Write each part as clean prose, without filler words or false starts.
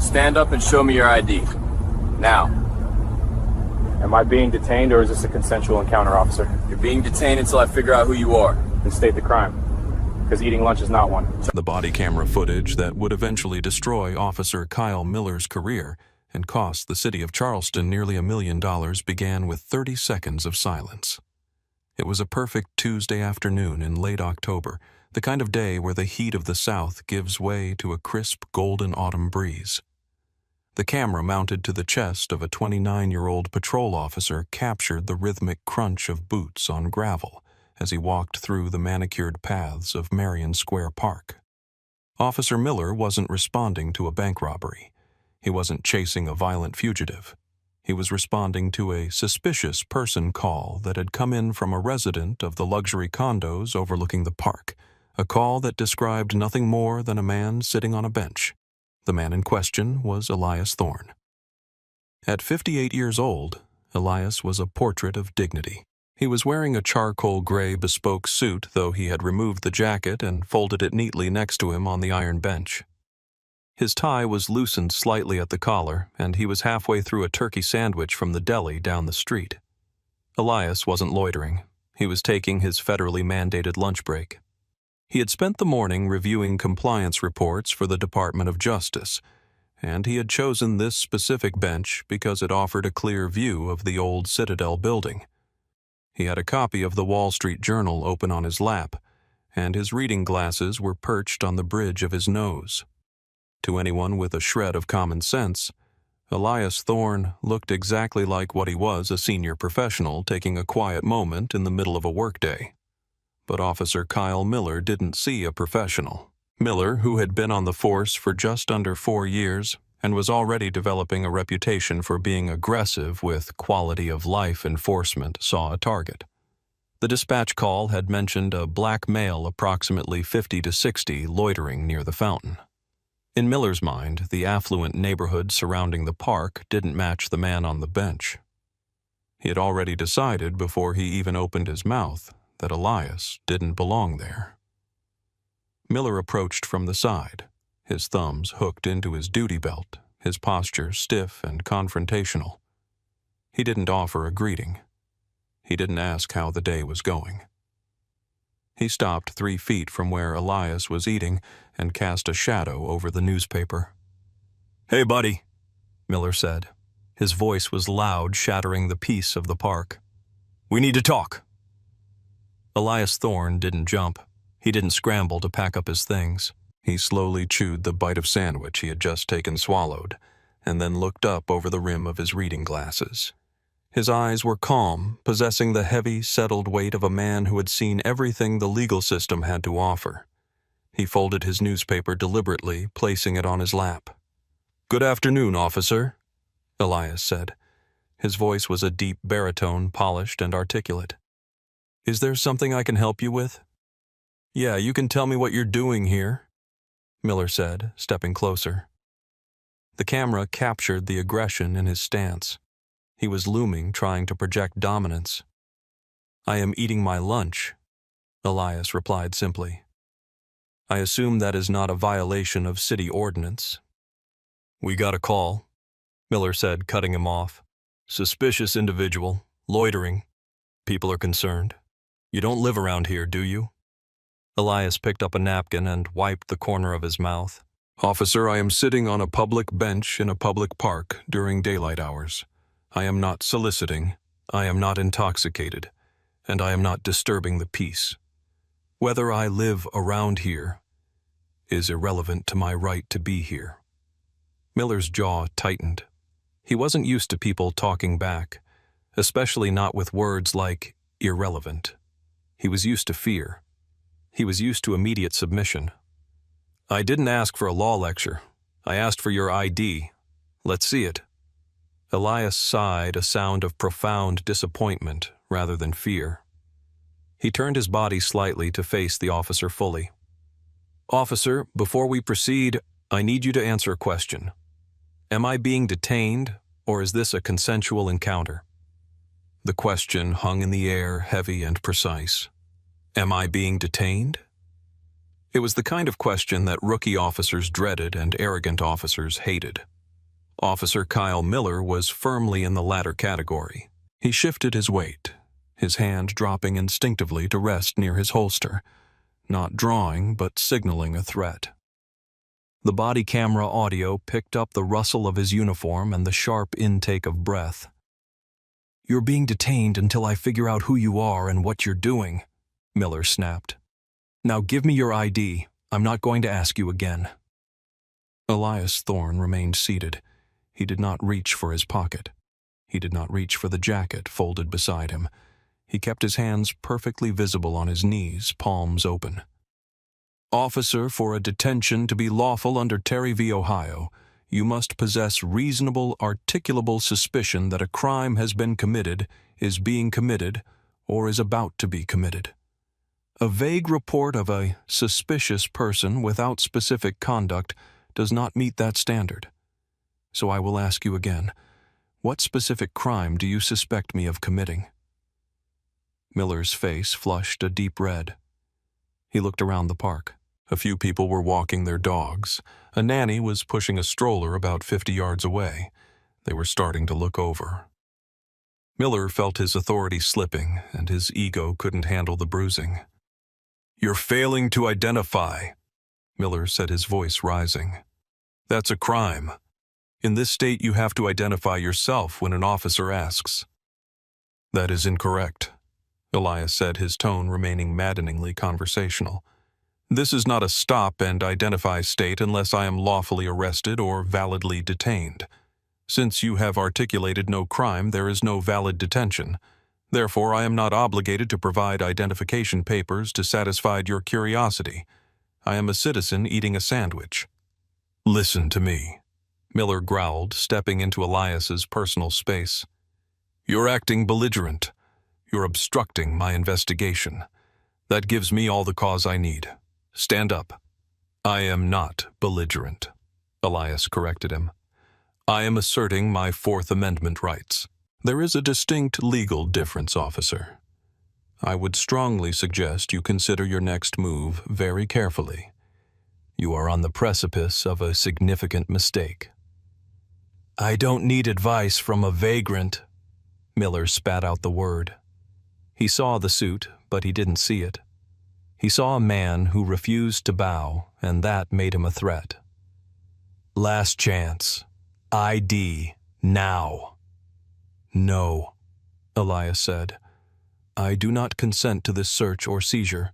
Stand up and show me your ID. Now. Am I being detained or is this a consensual encounter, officer? You're being detained until I figure out who you are. Then state the crime. Because eating lunch is not one. The body camera footage that would eventually destroy Officer Kyle Miller's career and cost the city of Charleston nearly $1 million began with 30 seconds of silence. It was a perfect Tuesday afternoon in late October, the kind of day where the heat of the South gives way to a crisp golden autumn breeze. The camera mounted to the chest of a 29-year-old patrol officer captured the rhythmic crunch of boots on gravel as he walked through the manicured paths of Marion Square Park. Officer Miller wasn't responding to a bank robbery. He wasn't chasing a violent fugitive. He was responding to a suspicious person call that had come in from a resident of the luxury condos overlooking the park, a call that described nothing more than a man sitting on a bench. The man in question was Elias Thorne. At 58 years old, Elias was a portrait of dignity. He was wearing a charcoal gray bespoke suit, though he had removed the jacket and folded it neatly next to him on the iron bench. His tie was loosened slightly at the collar, and he was halfway through a turkey sandwich from the deli down the street. Elias wasn't loitering. He was taking his federally mandated lunch break. He had spent the morning reviewing compliance reports for the Department of Justice, and he had chosen this specific bench because it offered a clear view of the old Citadel building. He had a copy of the Wall Street Journal open on his lap, and his reading glasses were perched on the bridge of his nose. To anyone with a shred of common sense, Elias Thorne looked exactly like what he was, a senior professional taking a quiet moment in the middle of a workday. But Officer Kyle Miller didn't see a professional. Miller, who had been on the force for just under 4 years and was already developing a reputation for being aggressive with quality-of-life enforcement, saw a target. The dispatch call had mentioned a black male approximately 50 to 60 loitering near the fountain. In Miller's mind, the affluent neighborhood surrounding the park didn't match the man on the bench. He had already decided before he even opened his mouth that Elias didn't belong there. Miller approached from the side, his thumbs hooked into his duty belt, his posture stiff and confrontational. He didn't offer a greeting. He didn't ask how the day was going. He stopped 3 feet from where Elias was eating and cast a shadow over the newspaper. "Hey, buddy," Miller said. His voice was loud, shattering the peace of the park. "We need to talk." Elias Thorne didn't jump. He didn't scramble to pack up his things. He slowly chewed the bite of sandwich he had just swallowed, and then looked up over the rim of his reading glasses. His eyes were calm, possessing the heavy, settled weight of a man who had seen everything the legal system had to offer. He folded his newspaper deliberately, placing it on his lap. "Good afternoon, officer," Elias said. His voice was a deep baritone, polished and articulate. "Is there something I can help you with?" "Yeah, you can tell me what you're doing here," Miller said, stepping closer. The camera captured the aggression in his stance. He was looming, trying to project dominance. "I am eating my lunch," Elias replied simply. "I assume that is not a violation of city ordinance." "We got a call," Miller said, cutting him off. "Suspicious individual, loitering. People are concerned. You don't live around here, do you?" Elias picked up a napkin and wiped the corner of his mouth. "Officer, I am sitting on a public bench in a public park during daylight hours. I am not soliciting, I am not intoxicated, and I am not disturbing the peace. Whether I live around here is irrelevant to my right to be here." Miller's jaw tightened. He wasn't used to people talking back, especially not with words like irrelevant. He was used to fear. He was used to immediate submission. "I didn't ask for a law lecture. I asked for your ID. Let's see it." Elias sighed, a sound of profound disappointment rather than fear. He turned his body slightly to face the officer fully. "Officer, before we proceed, I need you to answer a question. Am I being detained, or is this a consensual encounter?" The question hung in the air, heavy and precise. Am I being detained? It was the kind of question that rookie officers dreaded and arrogant officers hated. Officer Kyle Miller was firmly in the latter category. He shifted his weight, his hand dropping instinctively to rest near his holster, not drawing but signaling a threat. The body camera audio picked up the rustle of his uniform and the sharp intake of breath. "You're being detained until I figure out who you are and what you're doing," Miller snapped. "Now give me your ID. I'm not going to ask you again." Elias Thorne remained seated. He did not reach for his pocket. He did not reach for the jacket folded beside him. He kept his hands perfectly visible on his knees, palms open. "Officer, for a detention to be lawful under Terry v. Ohio, you must possess reasonable, articulable suspicion that a crime has been committed, is being committed, or is about to be committed. A vague report of a suspicious person without specific conduct does not meet that standard. So I will ask you again, what specific crime do you suspect me of committing?" Miller's face flushed a deep red. He looked around the park. A few people were walking their dogs. A nanny was pushing a stroller about 50 yards away. They were starting to look over. Miller felt his authority slipping, and his ego couldn't handle the bruising. "You're failing to identify," Miller said, his voice rising. "That's a crime. In this state, you have to identify yourself when an officer asks." "That is incorrect," Elias said, his tone remaining maddeningly conversational. "This is not a stop and identify state unless I am lawfully arrested or validly detained. Since you have articulated no crime, there is no valid detention. Therefore, I am not obligated to provide identification papers to satisfy your curiosity. I am a citizen eating a sandwich." "Listen to me," Miller growled, stepping into Elias's personal space. "You're acting belligerent. You're obstructing my investigation. That gives me all the cause I need. Stand up." "I am not belligerent," Elias corrected him. "I am asserting my Fourth Amendment rights. There is a distinct legal difference, officer. I would strongly suggest you consider your next move very carefully. You are on the precipice of a significant mistake." "I don't need advice from a vagrant," Miller spat out the word. He saw the suit, but he didn't see it. He saw a man who refused to bow, and that made him a threat. "Last chance. ID. Now." "No," Elias said. "I do not consent to this search or seizure.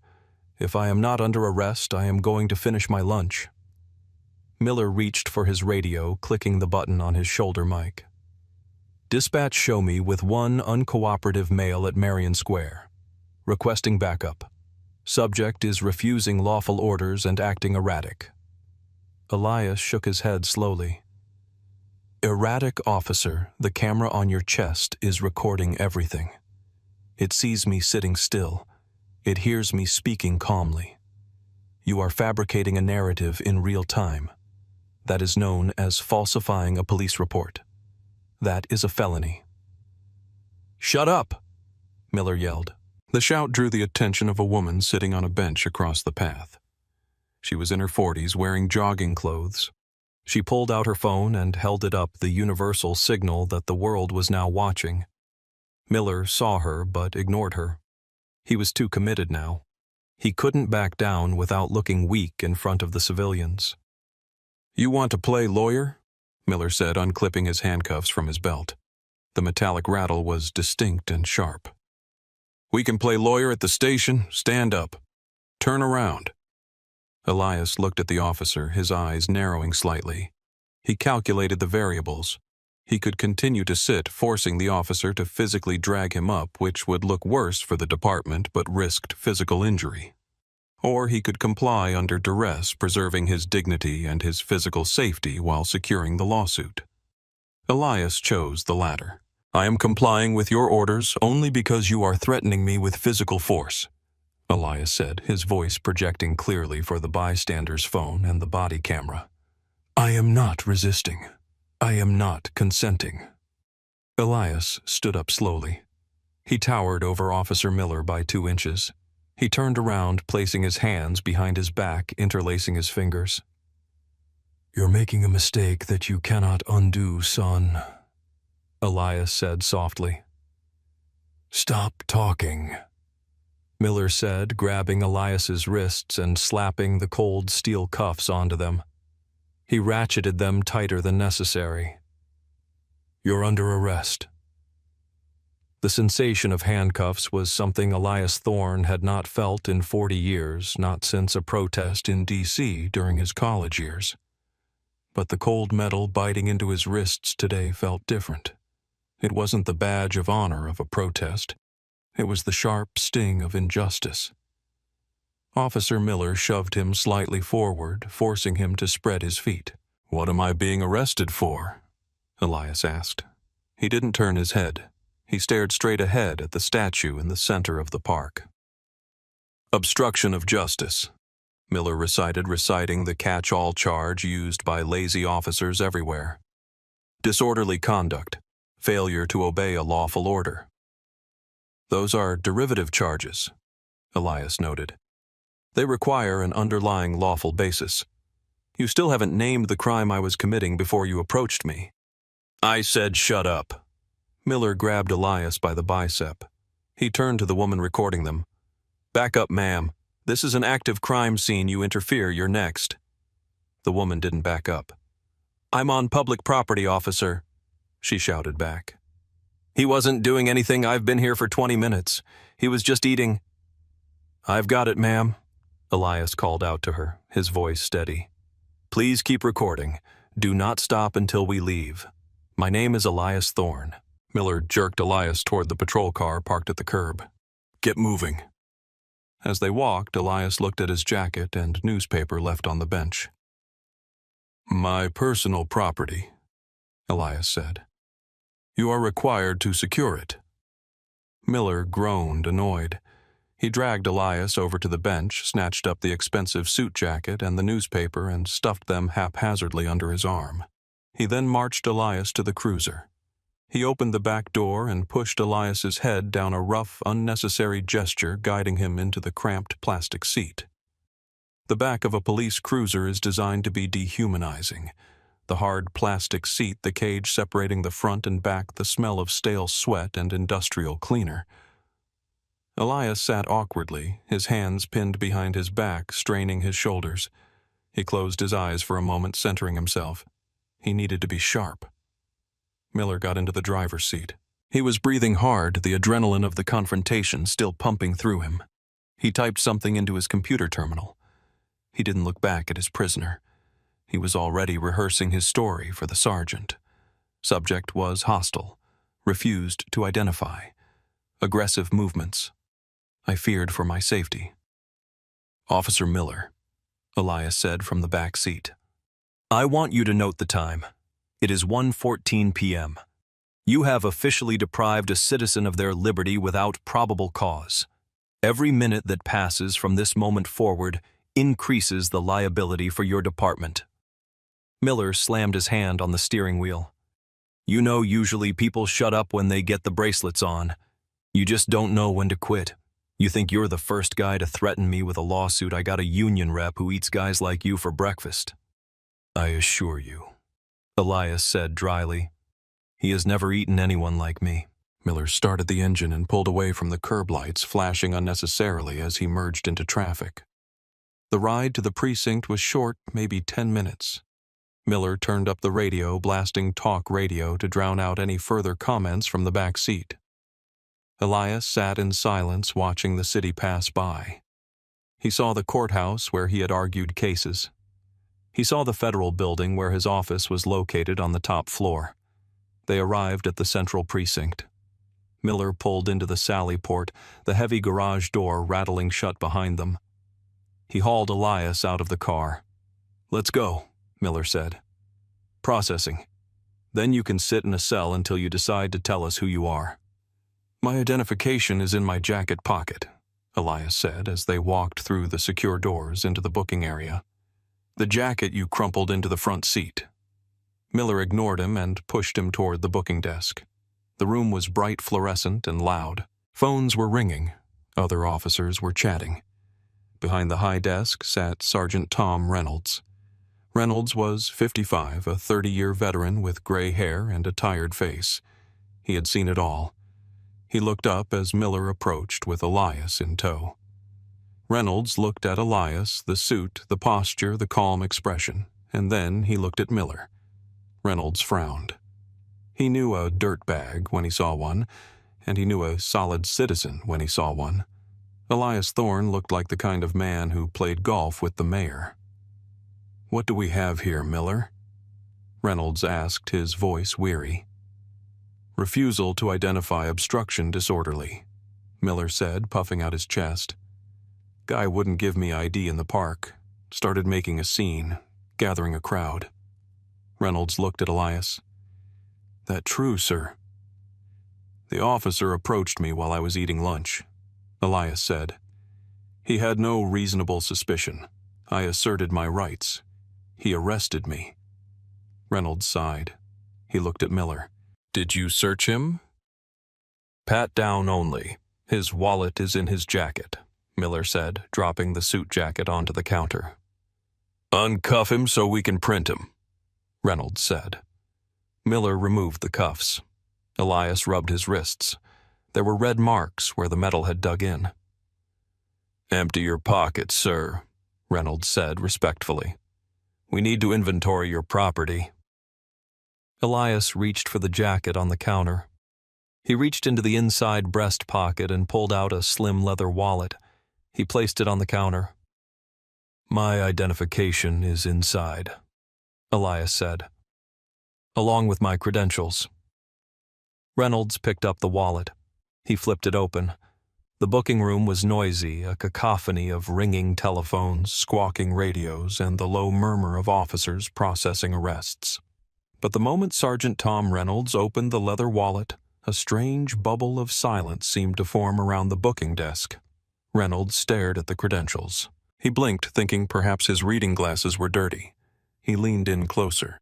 If I am not under arrest, I am going to finish my lunch." Miller reached for his radio, clicking the button on his shoulder mic. "Dispatch show me with one uncooperative male at Marion Square. Requesting backup. Subject is refusing lawful orders and acting erratic." Elias shook his head slowly. "Erratic, officer, the camera on your chest is recording everything. It sees me sitting still. It hears me speaking calmly. You are fabricating a narrative in real time. That is known as falsifying a police report. That is a felony." "Shut up!" Miller yelled. The shout drew the attention of a woman sitting on a bench across the path. She was in her 40s, wearing jogging clothes. She pulled out her phone and held it up, the universal signal that the world was now watching. Miller saw her but ignored her. He was too committed now. He couldn't back down without looking weak in front of the civilians. "You want to play lawyer?" Miller said, unclipping his handcuffs from his belt. The metallic rattle was distinct and sharp. "We can play lawyer at the station. Stand up. Turn around." Elias looked at the officer, his eyes narrowing slightly. He calculated the variables. He could continue to sit, forcing the officer to physically drag him up, which would look worse for the department but risked physical injury. Or he could comply under duress, preserving his dignity and his physical safety while securing the lawsuit. Elias chose the latter. "I am complying with your orders only because you are threatening me with physical force," Elias said, his voice projecting clearly for the bystander's phone and the body camera. "I am not resisting. I am not consenting." Elias stood up slowly. He towered over Officer Miller by 2 inches. He turned around, placing his hands behind his back, interlacing his fingers. "You're making a mistake that you cannot undo, son," Elias said softly. "Stop talking," Miller said, grabbing Elias's wrists and slapping the cold steel cuffs onto them. He ratcheted them tighter than necessary. "You're under arrest." The sensation of handcuffs was something Elias Thorne had not felt in 40 years, not since a protest in D.C. during his college years. But the cold metal biting into his wrists today felt different. It wasn't the badge of honor of a protest. It was the sharp sting of injustice. Officer Miller shoved him slightly forward, forcing him to spread his feet. "What am I being arrested for?" Elias asked. He didn't turn his head. He stared straight ahead at the statue in the center of the park. "Obstruction of justice," Miller reciting the catch-all charge used by lazy officers everywhere. "Disorderly conduct, failure to obey a lawful order." "Those are derivative charges," Elias noted. "They require an underlying lawful basis. You still haven't named the crime I was committing before you approached me." "I said shut up." Miller grabbed Elias by the bicep. He turned to the woman recording them. "Back up, ma'am. This is an active crime scene. You interfere, you're next." The woman didn't back up. "I'm on public property, officer," she shouted back. "He wasn't doing anything. I've been here for 20 minutes. He was just eating." "I've got it, ma'am," Elias called out to her, his voice steady. "Please keep recording. Do not stop until we leave. My name is Elias Thorne." Miller jerked Elias toward the patrol car parked at the curb. "Get moving." As they walked, Elias looked at his jacket and newspaper left on the bench. "My personal property," Elias said. "You are required to secure it." Miller groaned, annoyed. He dragged Elias over to the bench, snatched up the expensive suit jacket and the newspaper and stuffed them haphazardly under his arm. He then marched Elias to the cruiser. He opened the back door and pushed Elias's head down a rough, unnecessary gesture, guiding him into the cramped plastic seat. The back of a police cruiser is designed to be dehumanizing. The hard plastic seat, the cage separating the front and back, the smell of stale sweat and industrial cleaner. Elias sat awkwardly, his hands pinned behind his back, straining his shoulders. He closed his eyes for a moment, centering himself. He needed to be sharp. Miller got into the driver's seat. He was breathing hard, the adrenaline of the confrontation still pumping through him. He typed something into his computer terminal. He didn't look back at his prisoner. He was already rehearsing his story for the sergeant. Subject was hostile, refused to identify. Aggressive movements. I feared for my safety. "Officer Miller," Elias said from the back seat. "I want you to note the time. It is 1:14 p.m. You have officially deprived a citizen of their liberty without probable cause. Every minute that passes from this moment forward increases the liability for your department." Miller slammed his hand on the steering wheel. "You know, usually people shut up when they get the bracelets on. You just don't know when to quit. You think you're the first guy to threaten me with a lawsuit. I got a union rep who eats guys like you for breakfast." "I assure you," Elias said dryly, "he has never eaten anyone like me." Miller started the engine and pulled away from the curb lights, flashing unnecessarily as he merged into traffic. The ride to the precinct was short, maybe 10 minutes. Miller turned up the radio, blasting talk radio to drown out any further comments from the back seat. Elias sat in silence, watching the city pass by. He saw the courthouse where he had argued cases. He saw the federal building where his office was located on the top floor. They arrived at the central precinct. Miller pulled into the sally port, the heavy garage door rattling shut behind them. He hauled Elias out of the car. "Let's go," Miller said. "Processing. Then you can sit in a cell until you decide to tell us who you are." "My identification is in my jacket pocket," Elias said as they walked through the secure doors into the booking area. "The jacket you crumpled into the front seat." Miller ignored him and pushed him toward the booking desk. The room was bright fluorescent and loud. Phones were ringing. Other officers were chatting. Behind the high desk sat Sergeant Tom Reynolds. Reynolds was 55, a 30-year veteran with gray hair and a tired face. He had seen it all. He looked up as Miller approached with Elias in tow. Reynolds looked at Elias, the suit, the posture, the calm expression, and then he looked at Miller. Reynolds frowned. He knew a dirtbag when he saw one, and he knew a solid citizen when he saw one. Elias Thorne looked like the kind of man who played golf with the mayor. "What do we have here, Miller?" Reynolds asked, his voice weary. "Refusal to identify obstruction disorderly," Miller said, puffing out his chest. "Guy wouldn't give me ID in the park. Started making a scene, gathering a crowd." Reynolds looked at Elias. "That true, sir?" "The officer approached me while I was eating lunch," Elias said. "He had no reasonable suspicion. I asserted my rights. He arrested me." Reynolds sighed. He looked at Miller. "Did you search him?" "Pat down only. His wallet is in his jacket," Miller said, dropping the suit jacket onto the counter. "Uncuff him so we can print him," Reynolds said. Miller removed the cuffs. Elias rubbed his wrists. There were red marks where the metal had dug in. "Empty your pockets, sir," Reynolds said respectfully. "We need to inventory your property." Elias reached for the jacket on the counter. He reached into the inside breast pocket and pulled out a slim leather wallet. He placed it on the counter. "My identification is inside," Elias said, "along with my credentials." Reynolds picked up the wallet. He flipped it open. The booking room was noisy, a cacophony of ringing telephones, squawking radios, and the low murmur of officers processing arrests. But the moment Sergeant Tom Reynolds opened the leather wallet, a strange bubble of silence seemed to form around the booking desk. Reynolds stared at the credentials. He blinked, thinking perhaps his reading glasses were dirty. He leaned in closer.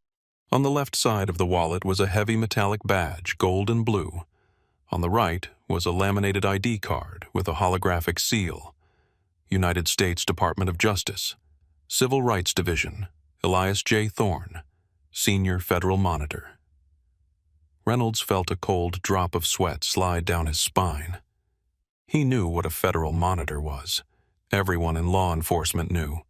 On the left side of the wallet was a heavy metallic badge, gold and blue. On the right was a laminated ID card with a holographic seal. United States Department of Justice, Civil Rights Division, Elias J. Thorne, Senior Federal Monitor. Reynolds felt a cold drop of sweat slide down his spine. He knew what a federal monitor was. Everyone in law enforcement knew.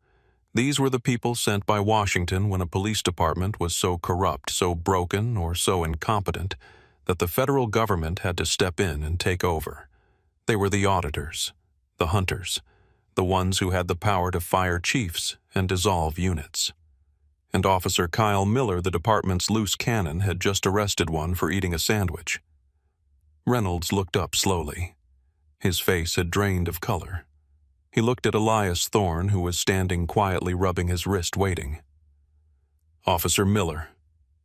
These were the people sent by Washington when a police department was so corrupt, so broken, or so incompetent that the federal government had to step in and take over. They were the auditors, the hunters, the ones who had the power to fire chiefs and dissolve units. And Officer Kyle Miller, the department's loose cannon, had just arrested one for eating a sandwich. Reynolds looked up slowly. His face had drained of color. He looked at Elias Thorne, who was standing quietly rubbing his wrist waiting. "Officer Miller,"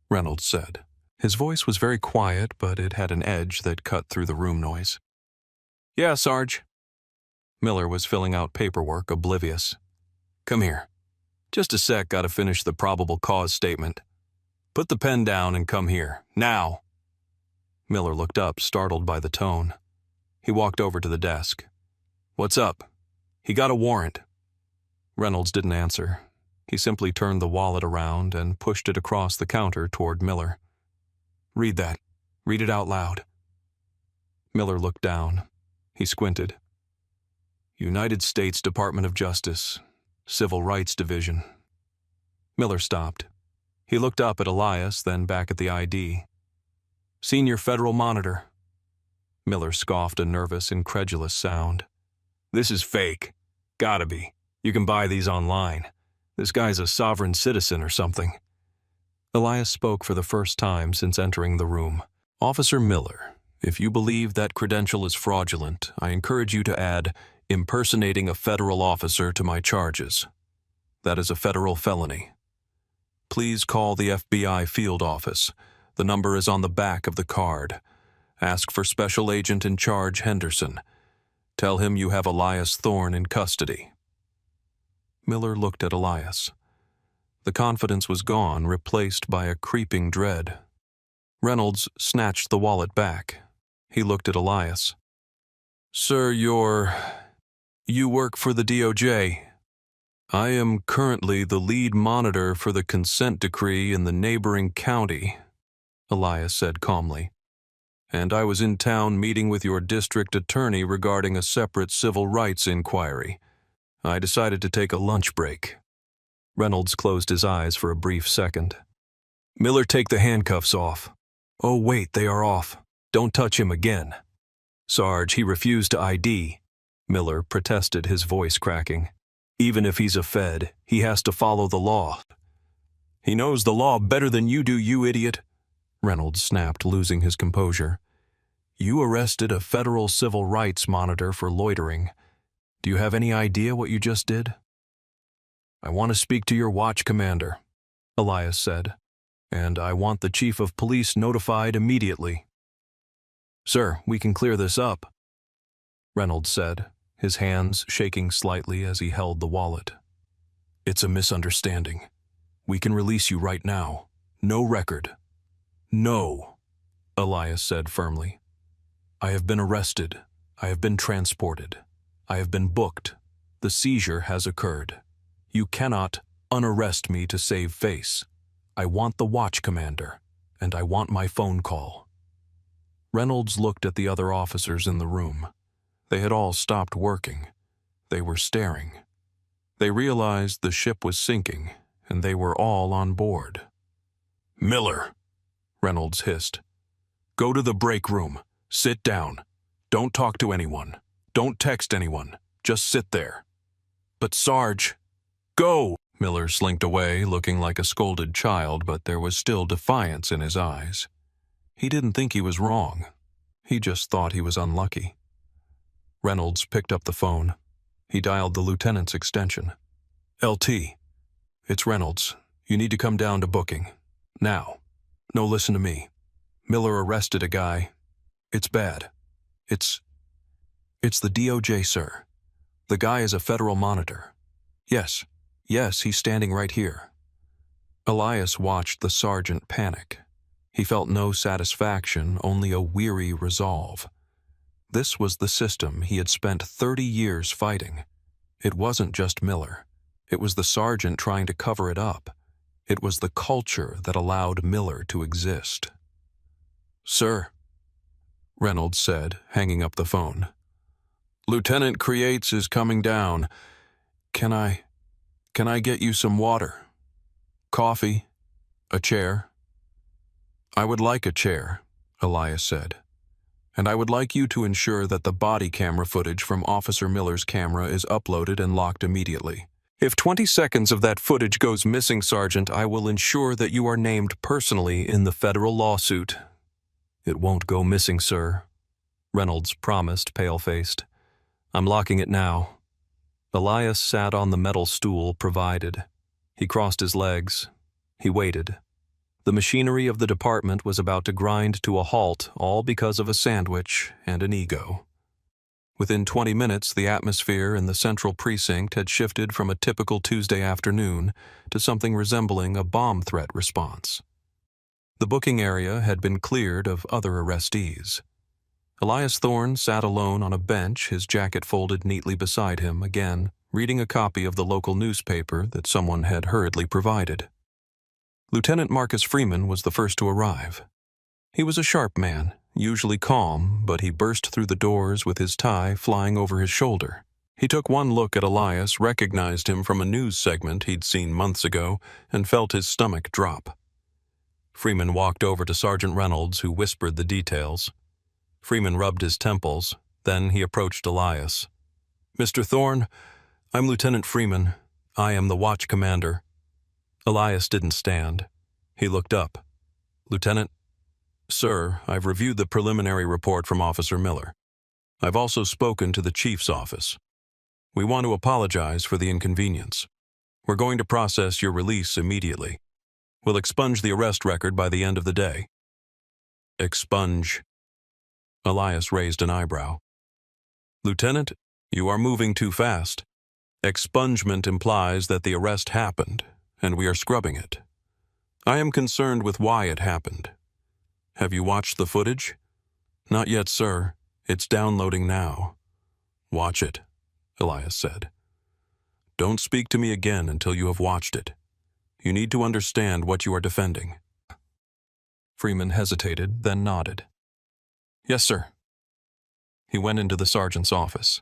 Reynolds said. His voice was very quiet, but it had an edge that cut through the room noise. "Yeah, Sarge." Miller was filling out paperwork, oblivious. "Come here. Just a sec, gotta finish the probable cause statement. Put the pen down and come here, now." Miller looked up, startled by the tone. He walked over to the desk. "What's up?" "He got a warrant." Reynolds didn't answer. He simply turned the wallet around and pushed it across the counter toward Miller. "Read that. Read it out loud." Miller looked down. He squinted. "United States Department of Justice, Civil Rights Division." Miller stopped. He looked up at Elias, then back at the ID. "Senior Federal Monitor." Miller scoffed a nervous, incredulous sound. "This is fake. Gotta be. You can buy these online. This guy's a sovereign citizen or something." Elias spoke for the first time since entering the room. "Officer Miller, if you believe that credential is fraudulent, I encourage you to add impersonating a federal officer to my charges. That is a federal felony. Please call the FBI field office. The number is on the back of the card. Ask for Special Agent in Charge Henderson. Tell him you have Elias Thorne in custody." Miller looked at Elias. The confidence was gone, replaced by a creeping dread. Reynolds snatched the wallet back. He looked at Elias. "Sir, you work for the DOJ." I am currently the lead monitor for the consent decree in the neighboring county, Elias said calmly. And I was in town meeting with your district attorney regarding a separate civil rights inquiry. I decided to take a lunch break. Reynolds closed his eyes for a brief second. Miller, take the handcuffs off. Oh, wait, they are off. Don't touch him again. Sarge, he refused to ID. Miller protested, his voice cracking. Even if he's a Fed, he has to follow the law. He knows the law better than you do, you idiot, Reynolds snapped, losing his composure. You arrested a federal civil rights monitor for loitering. Do you have any idea what you just did? I want to speak to your watch commander, Elias said, and I want the chief of police notified immediately. Sir, we can clear this up, Reynolds said, his hands shaking slightly as he held the wallet. It's a misunderstanding. We can release you right now. No record. No, Elias said firmly. I have been arrested. I have been transported. I have been booked. The seizure has occurred. You cannot unarrest me to save face. I want the watch commander, and I want my phone call. Reynolds looked at the other officers in the room. They had all stopped working. They were staring. They realized the ship was sinking, and they were all on board. Miller, Reynolds hissed. Go to the break room. Sit down. Don't talk to anyone. Don't text anyone. Just sit there. But Sarge, go! Miller slinked away, looking like a scolded child, but there was still defiance in his eyes. He didn't think he was wrong. He just thought he was unlucky. Reynolds picked up the phone. He dialed the lieutenant's extension. LT. It's Reynolds. You need to come down to booking. Now. No, listen to me. Miller arrested a guy. It's bad. It's the DOJ, sir. The guy is a federal monitor. Yes, he's standing right here. Elias watched the sergeant panic. He felt no satisfaction, only a weary resolve. This was the system he had spent 30 years fighting. It wasn't just Miller. It was the sergeant trying to cover it up. It was the culture that allowed Miller to exist. Sir, Reynolds said, hanging up the phone. Lieutenant Creates is coming down. Can I get you some water? Coffee? A chair? I would like a chair, Elias said. And I would like you to ensure that the body camera footage from Officer Miller's camera is uploaded and locked immediately. If 20 seconds of that footage goes missing, Sergeant, I will ensure that you are named personally in the federal lawsuit. It won't go missing, sir, Reynolds promised, pale-faced. I'm locking it now. Elias sat on the metal stool provided. He crossed his legs. He waited. The machinery of the department was about to grind to a halt, all because of a sandwich and an ego. Within 20 minutes, the atmosphere in the central precinct had shifted from a typical Tuesday afternoon to something resembling a bomb threat response. The booking area had been cleared of other arrestees. Elias Thorne sat alone on a bench, his jacket folded neatly beside him, again, reading a copy of the local newspaper that someone had hurriedly provided. Lieutenant Marcus Freeman was the first to arrive. He was a sharp man, usually calm, but he burst through the doors with his tie flying over his shoulder. He took one look at Elias, recognized him from a news segment he'd seen months ago, and felt his stomach drop. Freeman walked over to Sergeant Reynolds, who whispered the details. Freeman rubbed his temples. Then he approached Elias. Mr. Thorne, I'm Lieutenant Freeman. I am the watch commander. Elias didn't stand. He looked up. Lieutenant, sir, I've reviewed the preliminary report from Officer Miller. I've also spoken to the chief's office. We want to apologize for the inconvenience. We're going to process your release immediately. We'll expunge the arrest record by the end of the day. Expunge. Elias raised an eyebrow. Lieutenant, you are moving too fast. Expungement implies that the arrest happened, and we are scrubbing it. I am concerned with why it happened. Have you watched the footage? Not yet, sir. It's downloading now. Watch it, Elias said. Don't speak to me again until you have watched it. You need to understand what you are defending. Freeman hesitated, then nodded. Yes, sir. He went into the sergeant's office.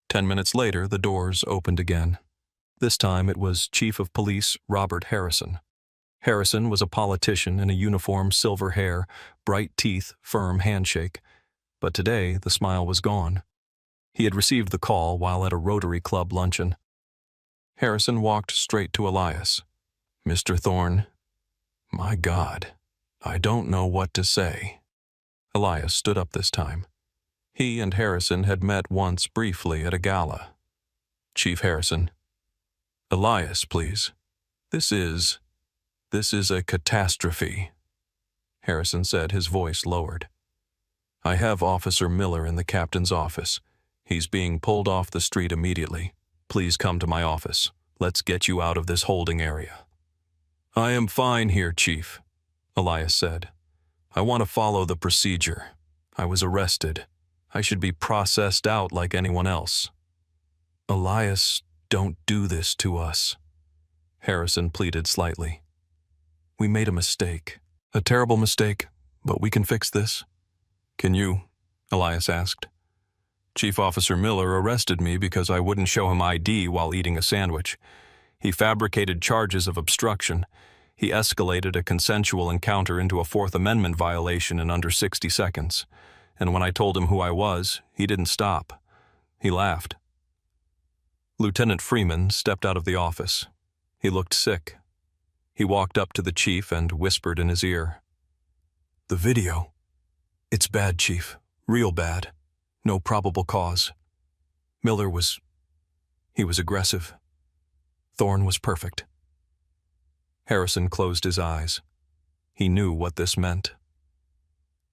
10 minutes later, the doors opened again. This time it was Chief of Police Robert Harrison. Harrison was a politician in a uniform, silver hair, bright teeth, firm handshake. But today, the smile was gone. He had received the call while at a Rotary Club luncheon. Harrison walked straight to Elias. Mr. Thorne, my God, I don't know what to say. Elias stood up this time. He and Harrison had met once briefly at a gala. Chief Harrison. Elias, please. This is a catastrophe, Harrison said, his voice lowered. I have Officer Miller in the captain's office. He's being pulled off the street immediately. Please come to my office. Let's get you out of this holding area. I am fine here, Chief, Elias said. I want to follow the procedure. I was arrested. I should be processed out like anyone else. Elias, don't do this to us, Harrison pleaded slightly. We made a mistake. A terrible mistake, but we can fix this. Can you? Elias asked. Chief Officer Miller arrested me because I wouldn't show him ID while eating a sandwich. He fabricated charges of obstruction. He escalated a consensual encounter into a Fourth Amendment violation in under 60 seconds. And when I told him who I was, he didn't stop. He laughed. Lieutenant Freeman stepped out of the office. He looked sick. He walked up to the chief and whispered in his ear. The video. It's bad, Chief. Real bad. No probable cause. Miller was aggressive. Thorne was perfect. Harrison closed his eyes. He knew what this meant.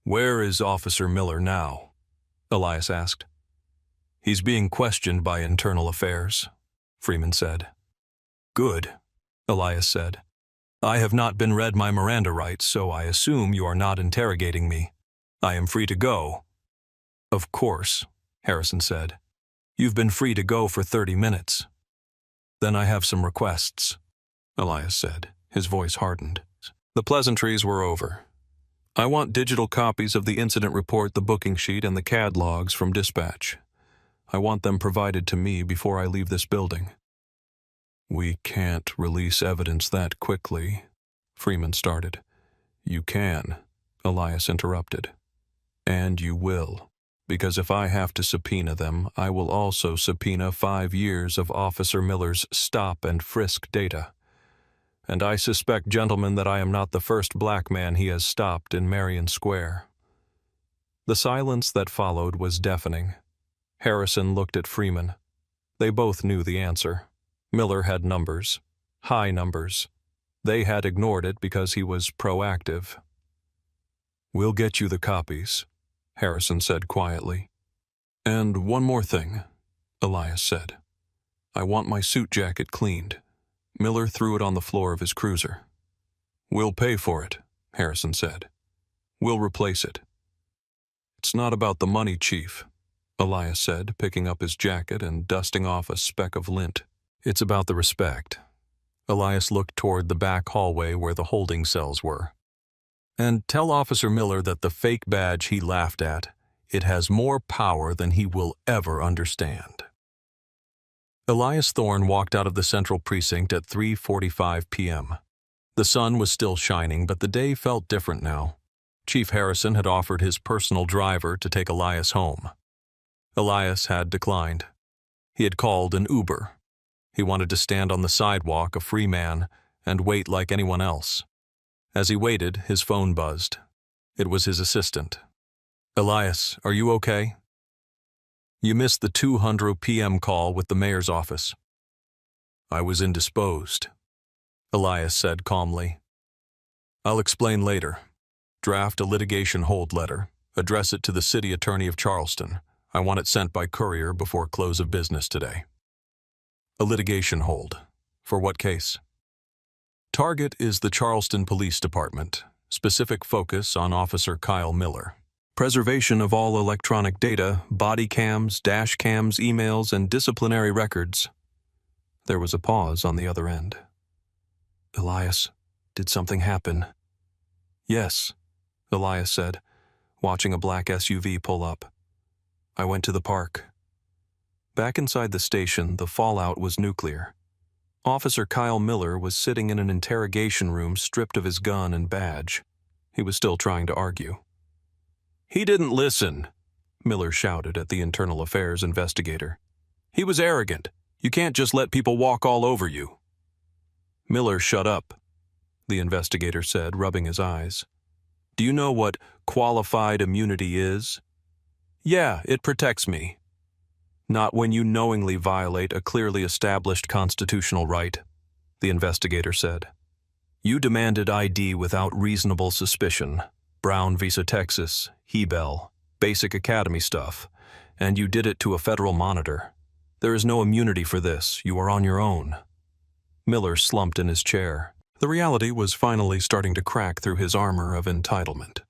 Where is Officer Miller now? Elias asked. He's being questioned by Internal Affairs, Freeman said. Good, Elias said. I have not been read my Miranda rights, so I assume you are not interrogating me. I am free to go. Of course, Harrison said. You've been free to go for 30 minutes. Then I have some requests, Elias said. His voice hardened. The pleasantries were over. I want digital copies of the incident report, the booking sheet, and the CAD logs from dispatch. I want them provided to me before I leave this building. We can't release evidence that quickly, Freeman started. You can, Elias interrupted. And you will, because if I have to subpoena them, I will also subpoena 5 years of Officer Miller's stop and frisk data. And I suspect, gentlemen, that I am not the first black man he has stopped in Marion Square. The silence that followed was deafening. Harrison looked at Freeman. They both knew the answer. Miller had numbers, high numbers. They had ignored it because he was proactive. We'll get you the copies, Harrison said quietly. And one more thing, Elias said. I want my suit jacket cleaned. Miller threw it on the floor of his cruiser. We'll pay for it, Harrison said. We'll replace it. It's not about the money, Chief, Elias said, picking up his jacket and dusting off a speck of lint. It's about the respect. Elias looked toward the back hallway where the holding cells were. And tell Officer Miller that the fake badge he laughed at, it has more power than he will ever understand. Elias Thorne walked out of the central precinct at 3:45 p.m. The sun was still shining, but the day felt different now. Chief Harrison had offered his personal driver to take Elias home. Elias had declined. He had called an Uber. He wanted to stand on the sidewalk, a free man, and wait like anyone else. As he waited, his phone buzzed. It was his assistant. Elias, are you okay? You missed the 2:00 p.m. call with the mayor's office. I was indisposed, Elias said calmly. I'll explain later. Draft a litigation hold letter. Address it to the city attorney of Charleston. I want it sent by courier before close of business today. A litigation hold. For what case? Target is the Charleston Police Department. Specific focus on Officer Kyle Miller. Preservation of all electronic data, body cams, dash cams, emails, and disciplinary records. There was a pause on the other end. "Elias, did something happen?" "Yes," Elias said, watching a black SUV pull up. "I went to the park." Back inside the station, the fallout was nuclear. Officer Kyle Miller was sitting in an interrogation room stripped of his gun and badge. He was still trying to argue. "He didn't listen," Miller shouted at the internal affairs investigator. "He was arrogant. You can't just let people walk all over you." "Miller, shut up," the investigator said, rubbing his eyes. "Do you know what qualified immunity is?" "Yeah, it protects me." "Not when you knowingly violate a clearly established constitutional right," the investigator said. "You demanded ID without reasonable suspicion. Brown visa Texas, Hebel, basic academy stuff, and you did it to a federal monitor. There is no immunity for this. You are on your own." Miller slumped in his chair. The reality was finally starting to crack through his armor of entitlement.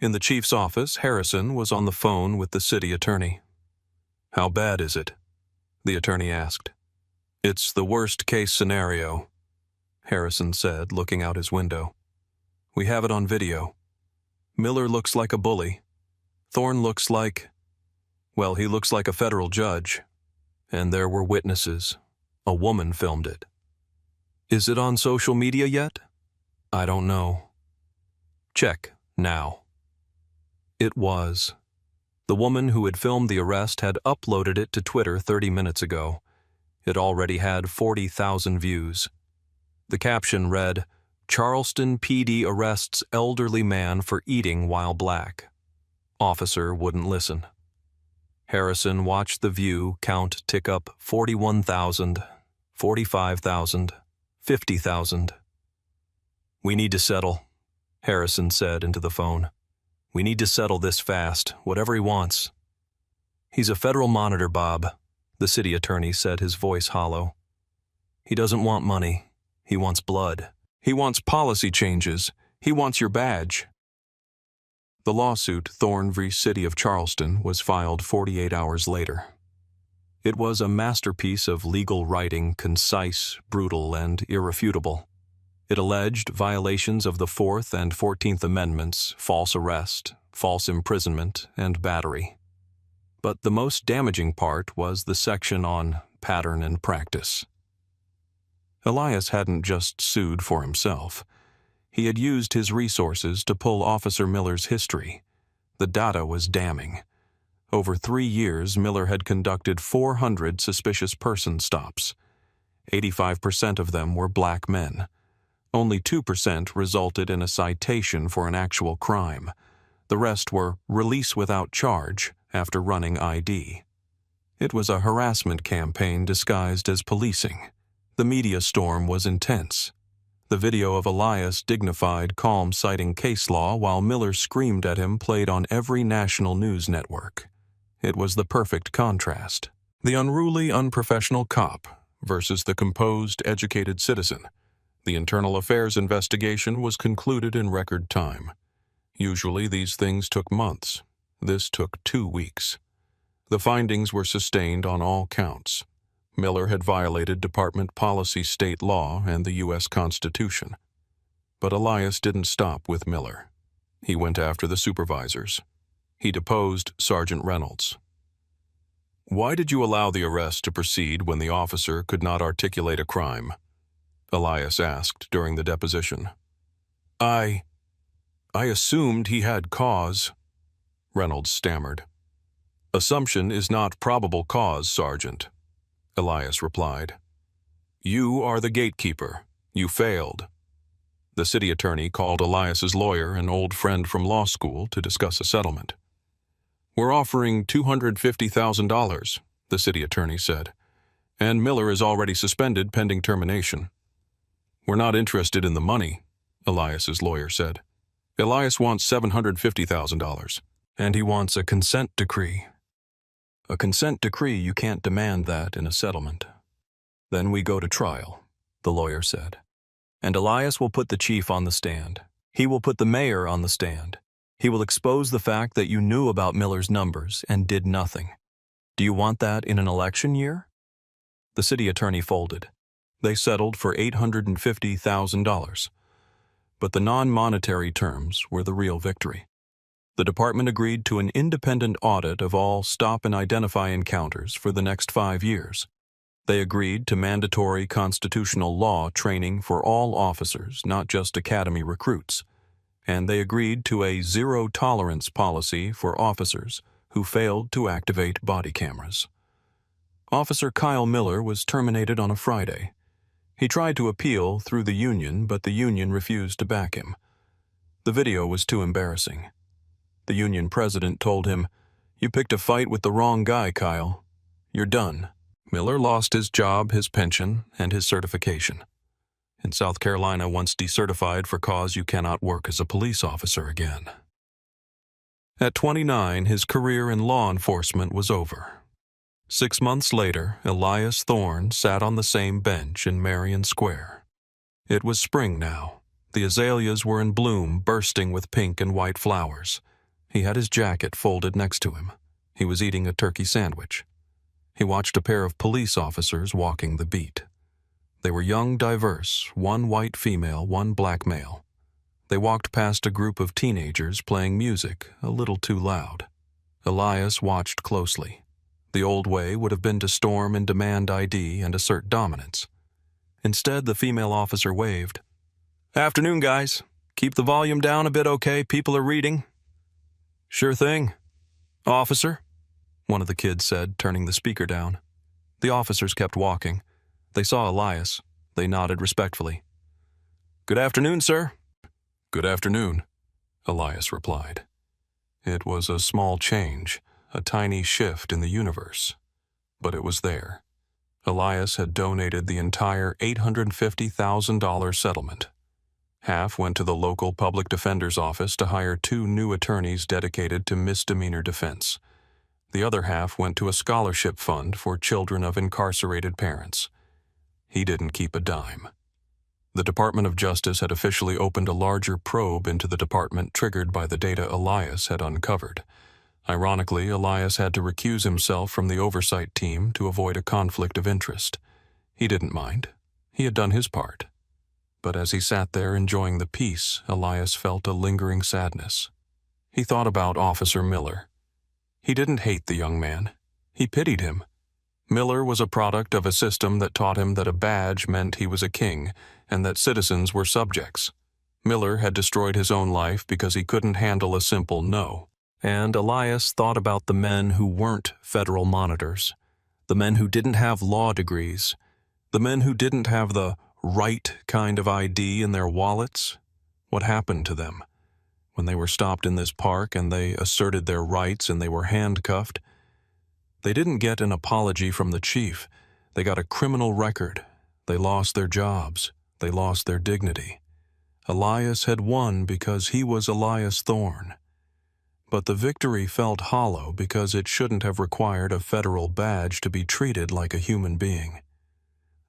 In the chief's office, Harrison was on the phone with the city attorney. "How bad is it?" the attorney asked. "It's the worst-case scenario," Harrison said, looking out his window. "We have it on video. Miller looks like a bully. Thorne looks like... well, he looks like a federal judge. And there were witnesses. A woman filmed it. Is it on social media yet? I don't know. Check, now." It was. The woman who had filmed the arrest had uploaded it to Twitter 30 minutes ago. It already had 40,000 views. The caption read, "Charleston PD arrests elderly man for eating while black. Officer wouldn't listen." Harrison watched the view count tick up 41,000, 45,000, 50,000. "We need to settle," Harrison said into the phone. "We need to settle this fast, whatever he wants." "He's a federal monitor, Bob," the city attorney said, his voice hollow. "He doesn't want money. He wants blood. He wants policy changes. He wants your badge." The lawsuit, Thorne v. City of Charleston, was filed 48 hours later. It was a masterpiece of legal writing, concise, brutal, and irrefutable. It alleged violations of the Fourth and 14th Amendments, false arrest, false imprisonment, and battery. But the most damaging part was the section on pattern and practice. Elias hadn't just sued for himself. He had used his resources to pull Officer Miller's history. The data was damning. Over 3 years, Miller had conducted 400 suspicious person stops. 85% of them were black men. Only 2% resulted in a citation for an actual crime. The rest were release without charge after running ID. It was a harassment campaign disguised as policing. The media storm was intense. The video of Elias' dignified, calm citing case law while Miller screamed at him played on every national news network. It was the perfect contrast. The unruly, unprofessional cop versus the composed, educated citizen. The internal affairs investigation was concluded in record time. Usually these things took months. This took 2 weeks. The findings were sustained on all counts. Miller had violated department policy, state law, and the U.S. Constitution. But Elias didn't stop with Miller. He went after the supervisors. He deposed Sergeant Reynolds. "Why did you allow the arrest to proceed when the officer could not articulate a crime?" Elias asked during the deposition. I assumed he had cause," Reynolds stammered. "Assumption is not probable cause, Sergeant," Elias replied. "You are the gatekeeper. You failed." The city attorney called Elias's lawyer, an old friend from law school, to discuss a settlement. "We're offering $250,000, the city attorney said, "and Miller is already suspended pending termination." "We're not interested in the money," Elias's lawyer said. "Elias wants $750,000, and he wants a consent decree." "A consent decree, you can't demand that in a settlement." "Then we go to trial," the lawyer said. "And Elias will put the chief on the stand. He will put the mayor on the stand. He will expose the fact that you knew about Miller's numbers and did nothing. Do you want that in an election year?" The city attorney folded. They settled for $850,000. But the non-monetary terms were the real victory. The department agreed to an independent audit of all stop and identify encounters for the next 5 years. They agreed to mandatory constitutional law training for all officers, not just academy recruits. And they agreed to a zero-tolerance policy for officers who failed to activate body cameras. Officer Kyle Miller was terminated on a Friday. He tried to appeal through the union, but the union refused to back him. The video was too embarrassing. The union president told him, "You picked a fight with the wrong guy, Kyle. You're done." Miller lost his job, his pension, and his certification. In South Carolina, once decertified for cause you cannot work as a police officer again. At 29, his career in law enforcement was over. 6 months later, Elias Thorne sat on the same bench in Marion Square. It was spring now. The azaleas were in bloom, bursting with pink and white flowers. He had his jacket folded next to him. He was eating a turkey sandwich. He watched a pair of police officers walking the beat. They were young, diverse, one white female, one black male. They walked past a group of teenagers playing music a little too loud. Elias watched closely. The old way would have been to storm and demand ID and assert dominance. Instead, the female officer waved. "Afternoon, guys. Keep the volume down a bit, okay? People are reading." "Sure thing. Officer," one of the kids said, turning the speaker down. The officers kept walking. They saw Elias. They nodded respectfully. "Good afternoon, sir." "Good afternoon," Elias replied. It was a small change, a tiny shift in the universe. But it was there. Elias had donated the entire $850,000 settlement. Half went to the local public defender's office to hire 2 new attorneys dedicated to misdemeanor defense. The other half went to a scholarship fund for children of incarcerated parents. He didn't keep a dime. The Department of Justice had officially opened a larger probe into the department triggered by the data Elias had uncovered. Ironically, Elias had to recuse himself from the oversight team to avoid a conflict of interest. He didn't mind. He had done his part. But as he sat there enjoying the peace, Elias felt a lingering sadness. He thought about Officer Miller. He didn't hate the young man. He pitied him. Miller was a product of a system that taught him that a badge meant he was a king and that citizens were subjects. Miller had destroyed his own life because he couldn't handle a simple no. And Elias thought about the men who weren't federal monitors, the men who didn't have law degrees, the men who didn't have the right kind of ID in their wallets. What happened to them? When they were stopped in this park and they asserted their rights and they were handcuffed, they didn't get an apology from the chief. They got a criminal record. They lost their jobs. They lost their dignity. Elias had won because he was Elias Thorne. But the victory felt hollow because it shouldn't have required a federal badge to be treated like a human being.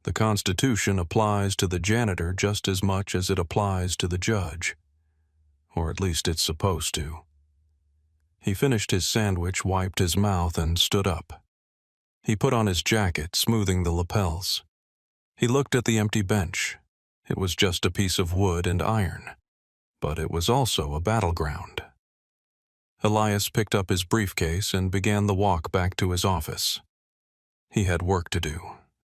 The Constitution applies to the janitor just as much as it applies to the judge. Or at least it's supposed to. He finished his sandwich, wiped his mouth, and stood up. He put on his jacket, smoothing the lapels. He looked at the empty bench. It was just a piece of wood and iron. But it was also a battleground. Elias picked up his briefcase and began the walk back to his office. He had work to do.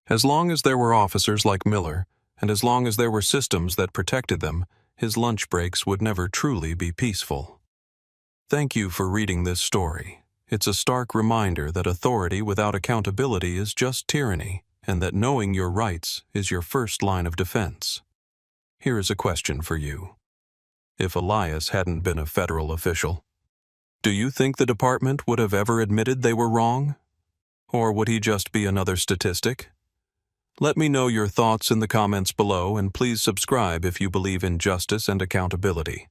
As long as there were officers like Miller, and as long as there were systems that protected them, his lunch breaks would never truly be peaceful. Thank you for reading this story. It's a stark reminder that authority without accountability is just tyranny, and that knowing your rights is your first line of defense. Here is a question for you. If Elias hadn't been a federal official, do you think the department would have ever admitted they were wrong? Or would he just be another statistic? Let me know your thoughts in the comments below, and please subscribe if you believe in justice and accountability.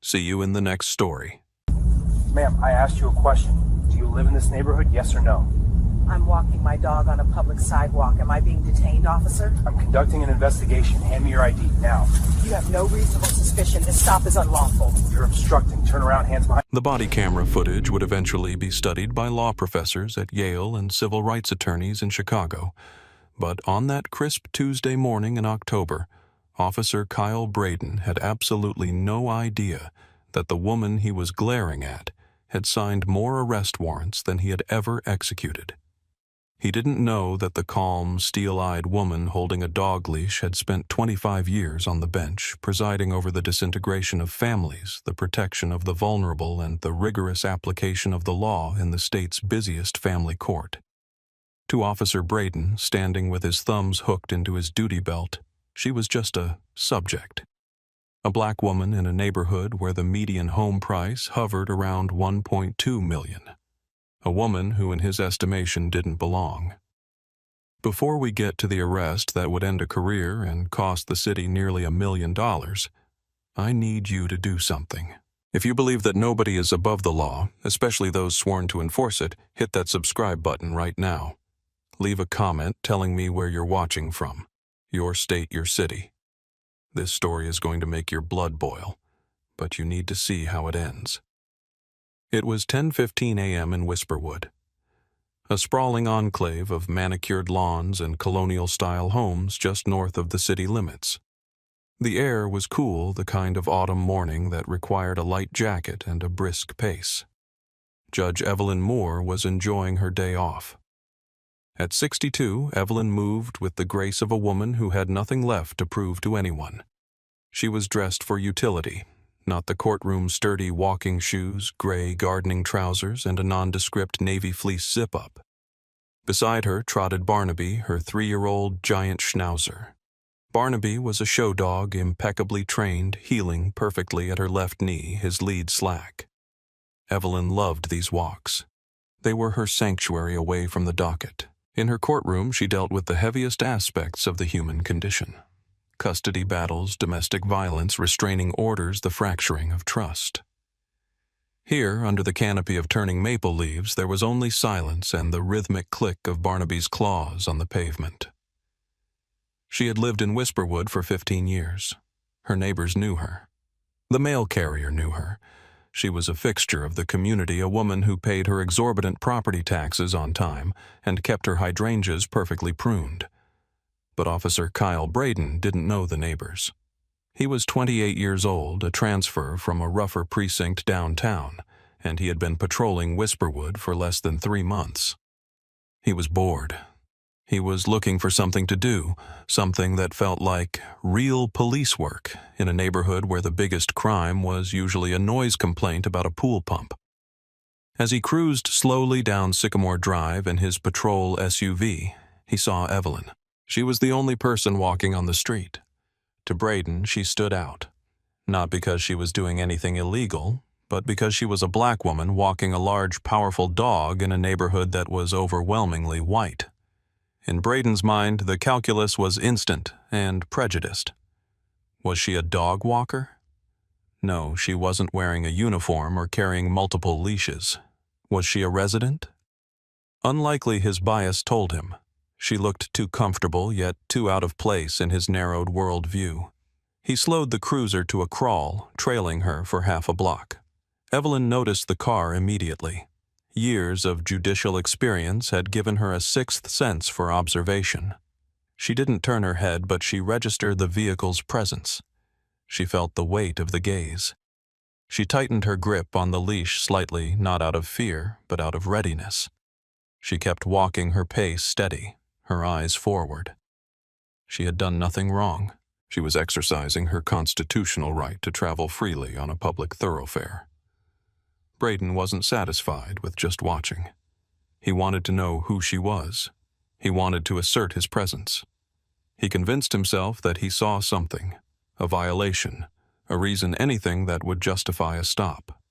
See you in the next story. Ma'am, I asked you a question. Do you live in this neighborhood, yes or no? I'm walking my dog on a public sidewalk. Am I being detained, officer? I'm conducting an investigation. Hand me your ID, now. You have no reasonable suspicion. This stop is unlawful. You're obstructing. Turn around, hands behind. The body camera footage would eventually be studied by law professors at Yale and civil rights attorneys in Chicago. but on that crisp Tuesday morning in October, Officer Kyle Braden had absolutely no idea that the woman he was glaring at had signed more arrest warrants than he had ever executed. He didn't know that the calm, steel-eyed woman holding a dog leash had spent 25 years on the bench, presiding over the disintegration of families, the protection of the vulnerable, and the rigorous application of the law in the state's busiest family court. To Officer Braden, standing with his thumbs hooked into his duty belt, she was just a subject. A black woman in a neighborhood where the median home price hovered around $1.2 million. A woman who in his estimation didn't belong. Before we get to the arrest that would end a career and cost the city nearly $1 million, I need you to do something. If you believe that nobody is above the law, especially those sworn to enforce it, hit that subscribe button right now. Leave a comment telling me where you're watching from, your state, your city. This story is going to make your blood boil, but you need to see how it ends. It was 10:15 a.m. in Whisperwood, a sprawling enclave of manicured lawns and colonial-style homes just north of the city limits. The air was cool, the kind of autumn morning that required a light jacket and a brisk pace. Judge Evelyn Moore was enjoying her day off. At 62, Evelyn moved with the grace of a woman who had nothing left to prove to anyone. She was dressed for utility, not the courtroom's sturdy walking shoes, gray gardening trousers, and a nondescript navy fleece zip-up. Beside her trotted Barnaby, her 3-year-old giant schnauzer. Barnaby was a show dog, impeccably trained, heeling perfectly at her left knee, his lead slack. Evelyn loved these walks. They were her sanctuary away from the docket. In her courtroom, she dealt with the heaviest aspects of the human condition. Custody battles, domestic violence, restraining orders, the fracturing of trust. Here, under the canopy of turning maple leaves, there was only silence and the rhythmic click of Barnaby's claws on the pavement. She had lived in Whisperwood for 15 years. Her neighbors knew her. The mail carrier knew her. She was a fixture of the community, a woman who paid her exorbitant property taxes on time and kept her hydrangeas perfectly pruned. But Officer Kyle Braden didn't know the neighbors. He was 28 years old, a transfer from a rougher precinct downtown, and he had been patrolling Whisperwood for less than 3 months. He was bored. He was looking for something to do, something that felt like real police work in a neighborhood where the biggest crime was usually a noise complaint about a pool pump. As he cruised slowly down Sycamore Drive in his patrol SUV, he saw Evelyn. She was the only person walking on the street. To Braden, she stood out. Not because she was doing anything illegal, but because she was a black woman walking a large, powerful dog in a neighborhood that was overwhelmingly white. In Braden's mind, the calculus was instant and prejudiced. Was she a dog walker? No, she wasn't wearing a uniform or carrying multiple leashes. Was she a resident? Unlikely, his bias told him. She looked too comfortable, yet too out of place in his narrowed world view. He slowed the cruiser to a crawl, trailing her for half a block. Evelyn noticed the car immediately. Years of judicial experience had given her a sixth sense for observation. She didn't turn her head, but she registered the vehicle's presence. She felt the weight of the gaze. She tightened her grip on the leash slightly, not out of fear, but out of readiness. She kept walking her pace steady, her eyes forward. She had done nothing wrong. She was exercising her constitutional right to travel freely on a public thoroughfare. Braden wasn't satisfied with just watching. He wanted to know who she was. He wanted to assert his presence. He convinced himself that he saw something, a violation, a reason, anything that would justify a stop.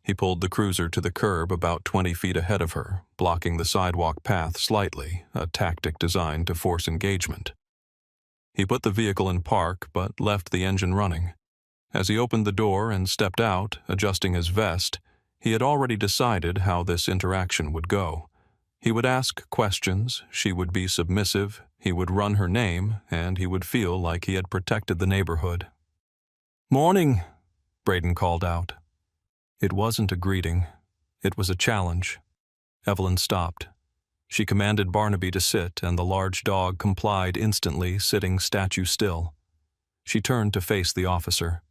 He pulled the cruiser to the curb about 20 feet ahead of her, blocking the sidewalk path slightly, a tactic designed to force engagement. He put the vehicle in park, but left the engine running. As he opened the door and stepped out, adjusting his vest, he had already decided how this interaction would go. He would ask questions, she would be submissive, he would run her name, and he would feel like he had protected the neighborhood. "Morning," Braden called out. It wasn't a greeting. It was a challenge. Evelyn stopped. She commanded Barnaby to sit, and the large dog complied instantly, sitting statue still. She turned to face the officer.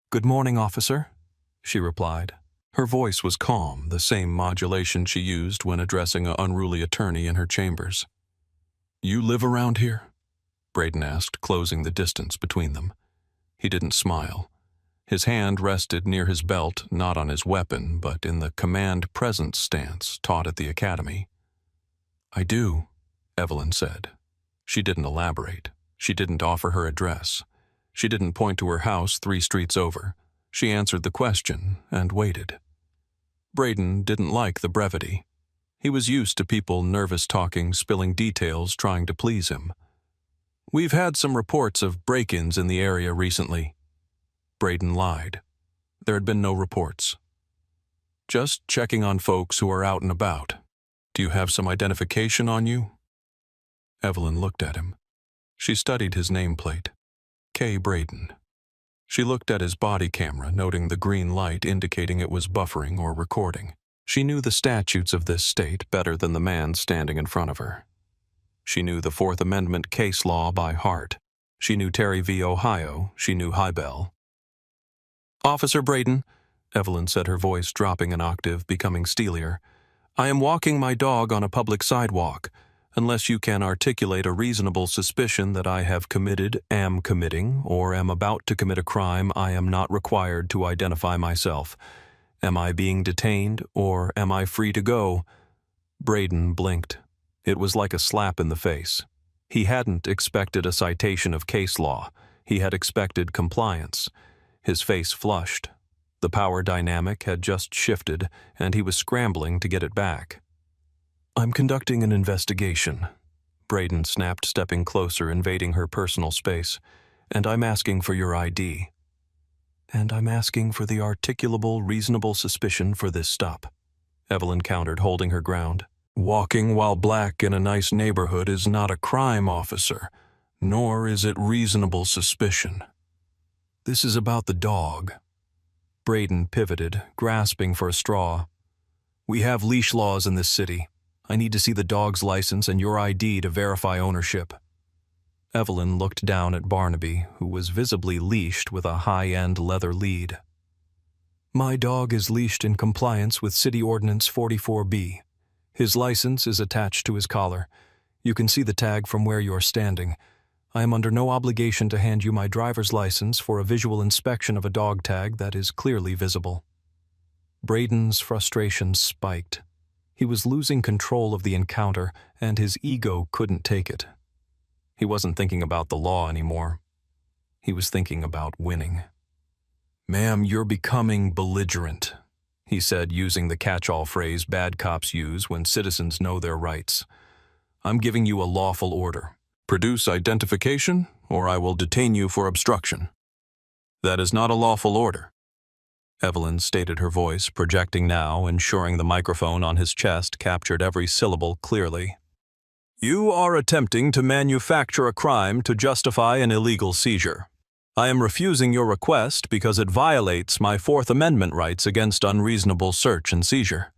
"Good morning, officer," she replied. Her voice was calm, the same modulation she used when addressing an unruly attorney in her chambers. "You live around here?" Braden asked, closing the distance between them. He didn't smile. His hand rested near his belt, not on his weapon, but in the command presence stance taught at the academy. "I do," Evelyn said. She didn't elaborate. She didn't offer her address. She didn't point to her house 3 streets over. She answered the question and waited. Braden didn't like the brevity. He was used to people nervous talking, spilling details, trying to please him. "We've had some reports of break-ins in the area recently." Braden lied. There had been no reports. "Just checking on folks who are out and about. Do you have some identification on you?" Evelyn looked at him. She studied his nameplate. K. Braden. She looked at his body camera, noting the green light indicating it was buffering or recording. She knew the statutes of this state better than the man standing in front of her. She knew the Fourth Amendment case law by heart. She knew Terry v. Ohio. She knew Hybel. "Officer Braden," Evelyn said, her voice dropping an octave, becoming steelier, "I am walking my dog on a public sidewalk. Unless you can articulate a reasonable suspicion that I have committed, am committing, or am about to commit a crime, I am not required to identify myself. Am I being detained, or am I free to go?" Braden blinked. It was like a slap in the face. He hadn't expected a citation of case law. He had expected compliance. His face flushed. The power dynamic had just shifted, and he was scrambling to get it back. "I'm conducting an investigation," Braden snapped, stepping closer, invading her personal space. "And I'm asking for your ID." "And I'm asking for the articulable, reasonable suspicion for this stop," Evelyn countered, holding her ground. "Walking while black in a nice neighborhood is not a crime, officer, nor is it reasonable suspicion. This is about the dog." Braden pivoted, grasping for a straw. "We have leash laws in this city. I need to see the dog's license and your ID to verify ownership." Evelyn looked down at Barnaby, who was visibly leashed with a high-end leather lead. "My dog is leashed in compliance with City Ordinance 44B. His license is attached to his collar. You can see the tag from where you're standing. I am under no obligation to hand you my driver's license for a visual inspection of a dog tag that is clearly visible." Braden's frustration spiked. He was losing control of the encounter, and his ego couldn't take it. He wasn't thinking about the law anymore. He was thinking about winning. "Ma'am, you're becoming belligerent," he said, using the catch-all phrase bad cops use when citizens know their rights. "I'm giving you a lawful order. Produce identification, or I will detain you for obstruction." "That is not a lawful order," Evelyn stated, her voice projecting now, ensuring the microphone on his chest captured every syllable clearly. "You are attempting to manufacture a crime to justify an illegal seizure. I am refusing your request because it violates my Fourth Amendment rights against unreasonable search and seizure.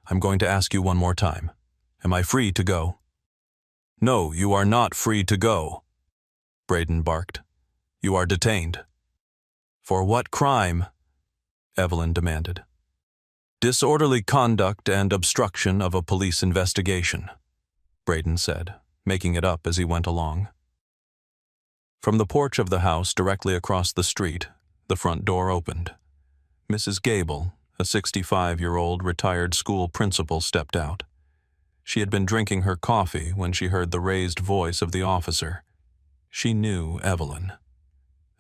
I'm going to ask you one more time. Am I free to go?" "No, you are not free to go," Braden barked. "You are detained." "For what crime?" Evelyn demanded. "Disorderly conduct and obstruction of a police investigation," Braden said, making it up as he went along. From the porch of the house directly across the street, the front door opened. Mrs. Gable, a 65-year-old retired school principal, stepped out. She had been drinking her coffee when she heard the raised voice of the officer. She knew Evelyn.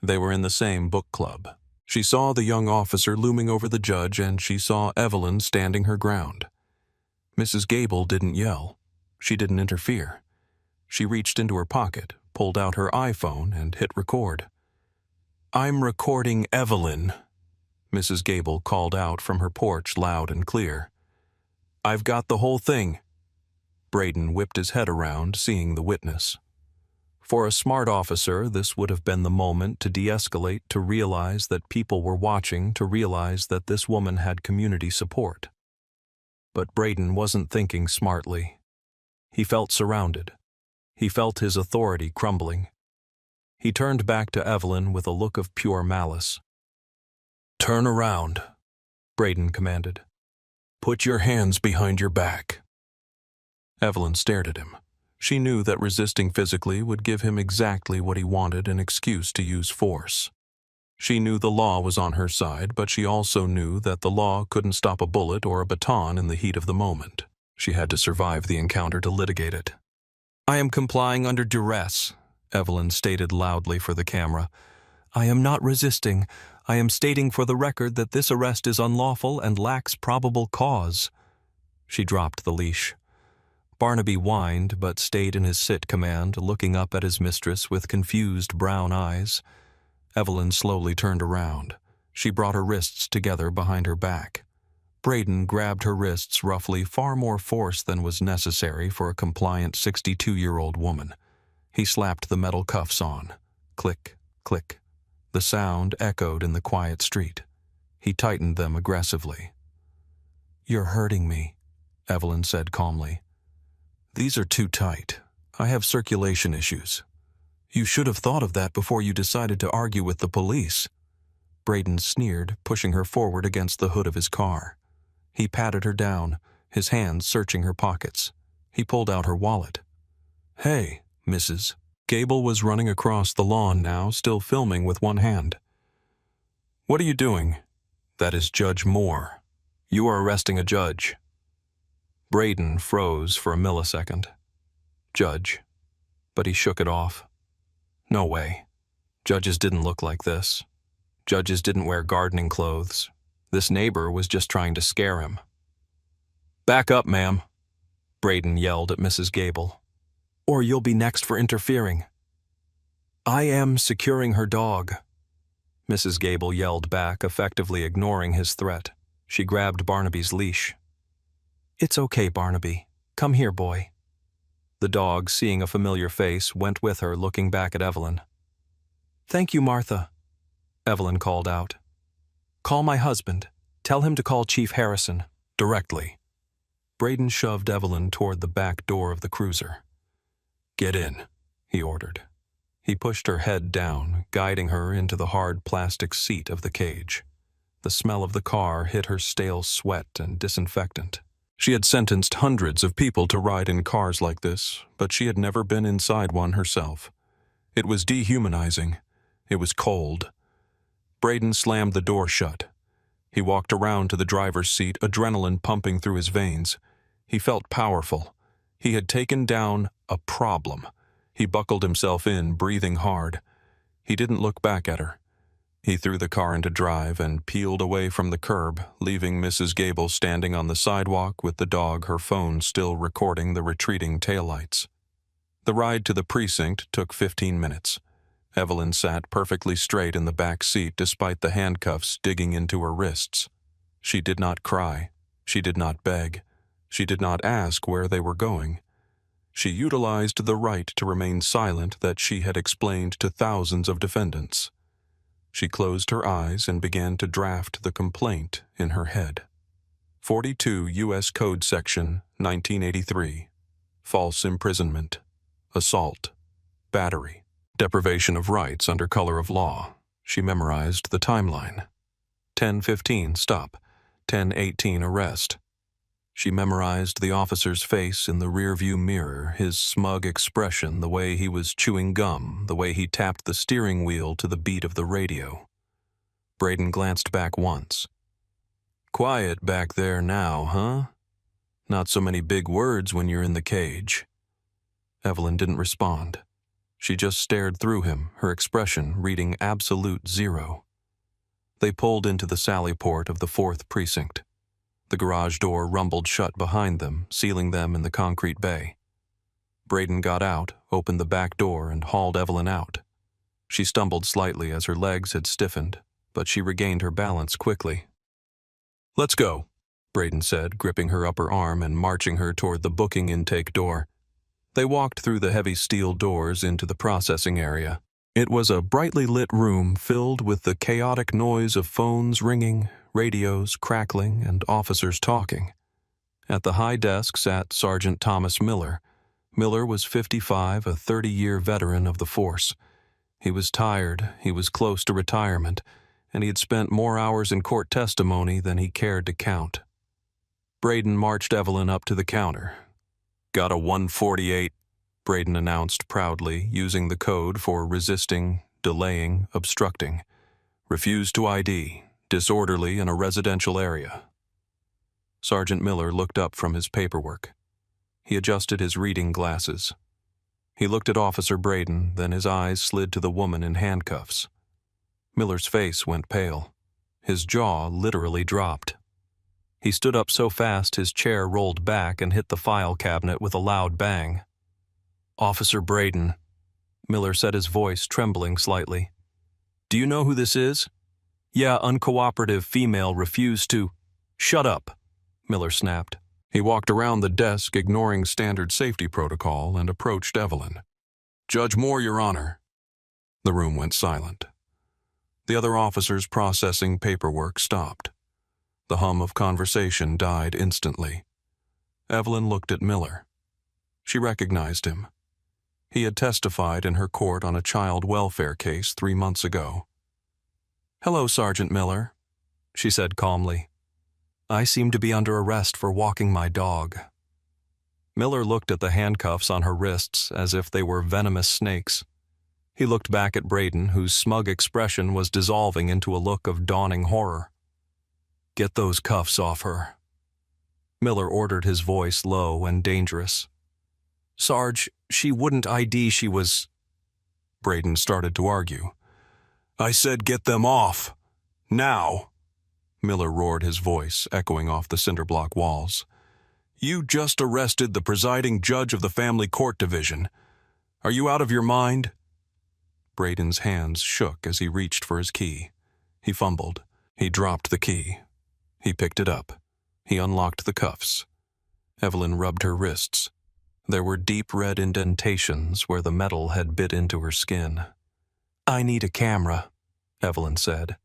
They were in the same book club. She saw the young officer looming over the judge, and she saw Evelyn standing her ground. Mrs. Gable didn't yell. She didn't interfere. She reached into her pocket, pulled out her iPhone, and hit record. "I'm recording Evelyn," Mrs. Gable called out from her porch loud and clear. "I've got the whole thing." Braden whipped his head around, seeing the witness. For a smart officer, this would have been the moment to de-escalate, to realize that people were watching, to realize that this woman had community support. But Braden wasn't thinking smartly. He felt surrounded. He felt his authority crumbling. He turned back to Evelyn with a look of pure malice. "Turn around," Braden commanded. "Put your hands behind your back." Evelyn stared at him. She knew that resisting physically would give him exactly what he wanted, an excuse to use force. She knew the law was on her side, but she also knew that the law couldn't stop a bullet or a baton in the heat of the moment. She had to survive the encounter to litigate it. "I am complying under duress," Evelyn stated loudly for the camera. "I am not resisting. I am stating for the record that this arrest is unlawful and lacks probable cause." She dropped the leash. Barnaby whined but stayed in his sit command, looking up at his mistress with confused brown eyes. Evelyn slowly turned around. She brought her wrists together behind her back. Braden grabbed her wrists roughly, far more force than was necessary for a compliant 62-year-old woman. He slapped the metal cuffs on. Click, click. The sound echoed in the quiet street. He tightened them aggressively. "You're hurting me," Evelyn said calmly. "These are too tight. I have circulation issues." "You should have thought of that before you decided to argue with the police." Braden sneered, pushing her forward against the hood of his car. He patted her down, his hands searching her pockets. He pulled out her wallet. "Hey, Mrs." Gable was running across the lawn now, still filming with one hand. "What are you doing?" "That is Judge Moore. You are arresting a judge." Braden froze for a millisecond. "Judge." But he shook it off. No way. Judges didn't look like this. Judges didn't wear gardening clothes. This neighbor was just trying to scare him. "Back up, ma'am," Braden yelled at Mrs. Gable. "Or you'll be next for interfering." "I am securing her dog," Mrs. Gable yelled back, effectively ignoring his threat. She grabbed Barnaby's leash. "It's okay, Barnaby. Come here, boy." The dog, seeing a familiar face, went with her, looking back at Evelyn. "Thank you, Martha," Evelyn called out. "Call my husband. Tell him to call Chief Harrison directly." Braden shoved Evelyn toward the back door of the cruiser. "Get in," he ordered. He pushed her head down, guiding her into the hard plastic seat of the cage. The smell of the car hit her stale sweat and disinfectant. She had sentenced hundreds of people to ride in cars like this, but she had never been inside one herself. It was dehumanizing. It was cold. Braden slammed the door shut. He walked around to the driver's seat, adrenaline pumping through his veins. He felt powerful. He had taken down a problem. He buckled himself in, breathing hard. He didn't look back at her. He threw the car into drive and peeled away from the curb, leaving Mrs. Gable standing on the sidewalk with the dog, her phone still recording the retreating taillights. The ride to the precinct took 15 minutes. Evelyn sat perfectly straight in the back seat despite the handcuffs digging into her wrists. She did not cry. She did not beg. She did not ask where they were going. She utilized the right to remain silent that she had explained to thousands of defendants. She closed her eyes and began to draft the complaint in her head. 42 U.S. Code Section 1983. False imprisonment, assault, battery, deprivation of rights under color of law. She memorized the timeline. 10:15 stop, 10:18 arrest. She memorized the officer's face in the rearview mirror, his smug expression, the way he was chewing gum, the way he tapped the steering wheel to the beat of the radio. Braden glanced back once. "Quiet back there now, huh? Not so many big words when you're in the cage." Evelyn didn't respond. She just stared through him, her expression reading absolute zero. They pulled into the sally port of the 4th Precinct. The garage door rumbled shut behind them, sealing them in the concrete bay. Braden got out, opened the back door, and hauled Evelyn out. She stumbled slightly as her legs had stiffened, but she regained her balance quickly. "Let's go," Braden said, gripping her upper arm and marching her toward the booking intake door. They walked through the heavy steel doors into the processing area. It was a brightly lit room filled with the chaotic noise of phones ringing, radios crackling, and officers talking. At the high desk sat Sergeant Thomas Miller, Miller was 55, a 30-year veteran of the force. He was tired, he was close to retirement, and he had spent more hours in court testimony than he cared to count. Braden marched Evelyn up to the counter. "Got a 148, Braden announced proudly, using the code for resisting, delaying, obstructing. Refused to ID, disorderly in a residential area. Sergeant Miller looked up from his paperwork. He adjusted his reading glasses. He looked at Officer Braden, then his eyes slid to the woman in handcuffs. Miller's face went pale. His jaw literally dropped. He stood up so fast his chair rolled back and hit the file cabinet with a loud bang. "Officer Braden," Miller said, his voice trembling slightly. "Do you know who this is?" "Yeah, uncooperative female refused to—" "Shut up," Miller snapped. He walked around the desk, ignoring standard safety protocol, and approached Evelyn. "Judge Moore, Your Honor." The room went silent. The other officers processing paperwork stopped. The hum of conversation died instantly. Evelyn looked at Miller. She recognized him. He had testified in her court on a child welfare case 3 months ago. "Hello, Sergeant Miller," she said calmly. "I seem to be under arrest for walking my dog." Miller looked at the handcuffs on her wrists as if they were venomous snakes. He looked back at Braden, whose smug expression was dissolving into a look of dawning horror. "Get those cuffs off her." Miller ordered, his voice low and dangerous. "Sarge, she wouldn't ID, she was—" Braden started to argue. "I said get them off. Now." Miller roared, his voice echoing off the cinderblock walls. "You just arrested the presiding judge of the Family Court Division. Are you out of your mind?" Braden's hands shook as he reached for his key. He fumbled. He dropped the key. He picked it up. He unlocked the cuffs. Evelyn rubbed her wrists. There were deep red indentations where the metal had bit into her skin. "I need a camera," Evelyn said.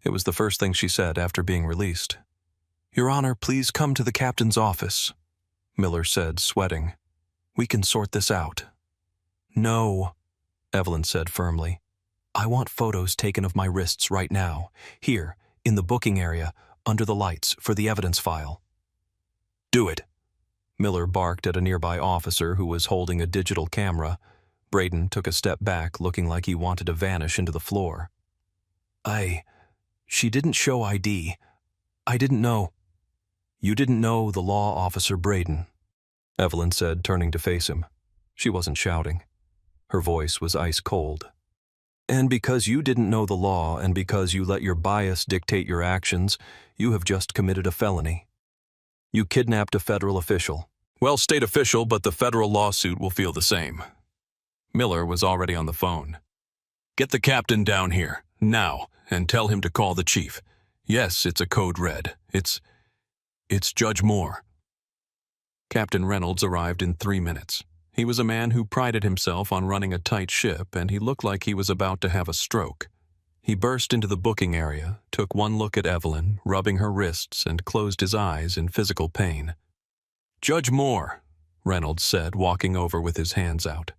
It was the first thing she said after being released. "Your Honor, please come to the captain's office," Miller said, sweating. "We can sort this out." "No," Evelyn said firmly. "I want photos taken of my wrists right now, here, in the booking area, under the lights, for the evidence file." "Do it," Miller barked at a nearby officer who was holding a digital camera. Braden took a step back, looking like he wanted to vanish into the floor. She didn't show ID. I didn't know." "You didn't know the law, Officer Braden," Evelyn said, turning to face him. She wasn't shouting. Her voice was ice cold. "And because you didn't know the law and because you let your bias dictate your actions, you have just committed a felony. You kidnapped a federal official." "Well, state official, but the federal lawsuit will feel the same." Miller was already on the phone. "Get the captain down here, now, and tell him to call the chief. Yes, it's a code red. It's Judge Moore." Captain Reynolds arrived in 3 minutes. He was a man who prided himself on running a tight ship, and he looked like he was about to have a stroke. He burst into the booking area, took one look at Evelyn, rubbing her wrists, and closed his eyes in physical pain. "Judge Moore," Reynolds said, walking over with his hands out.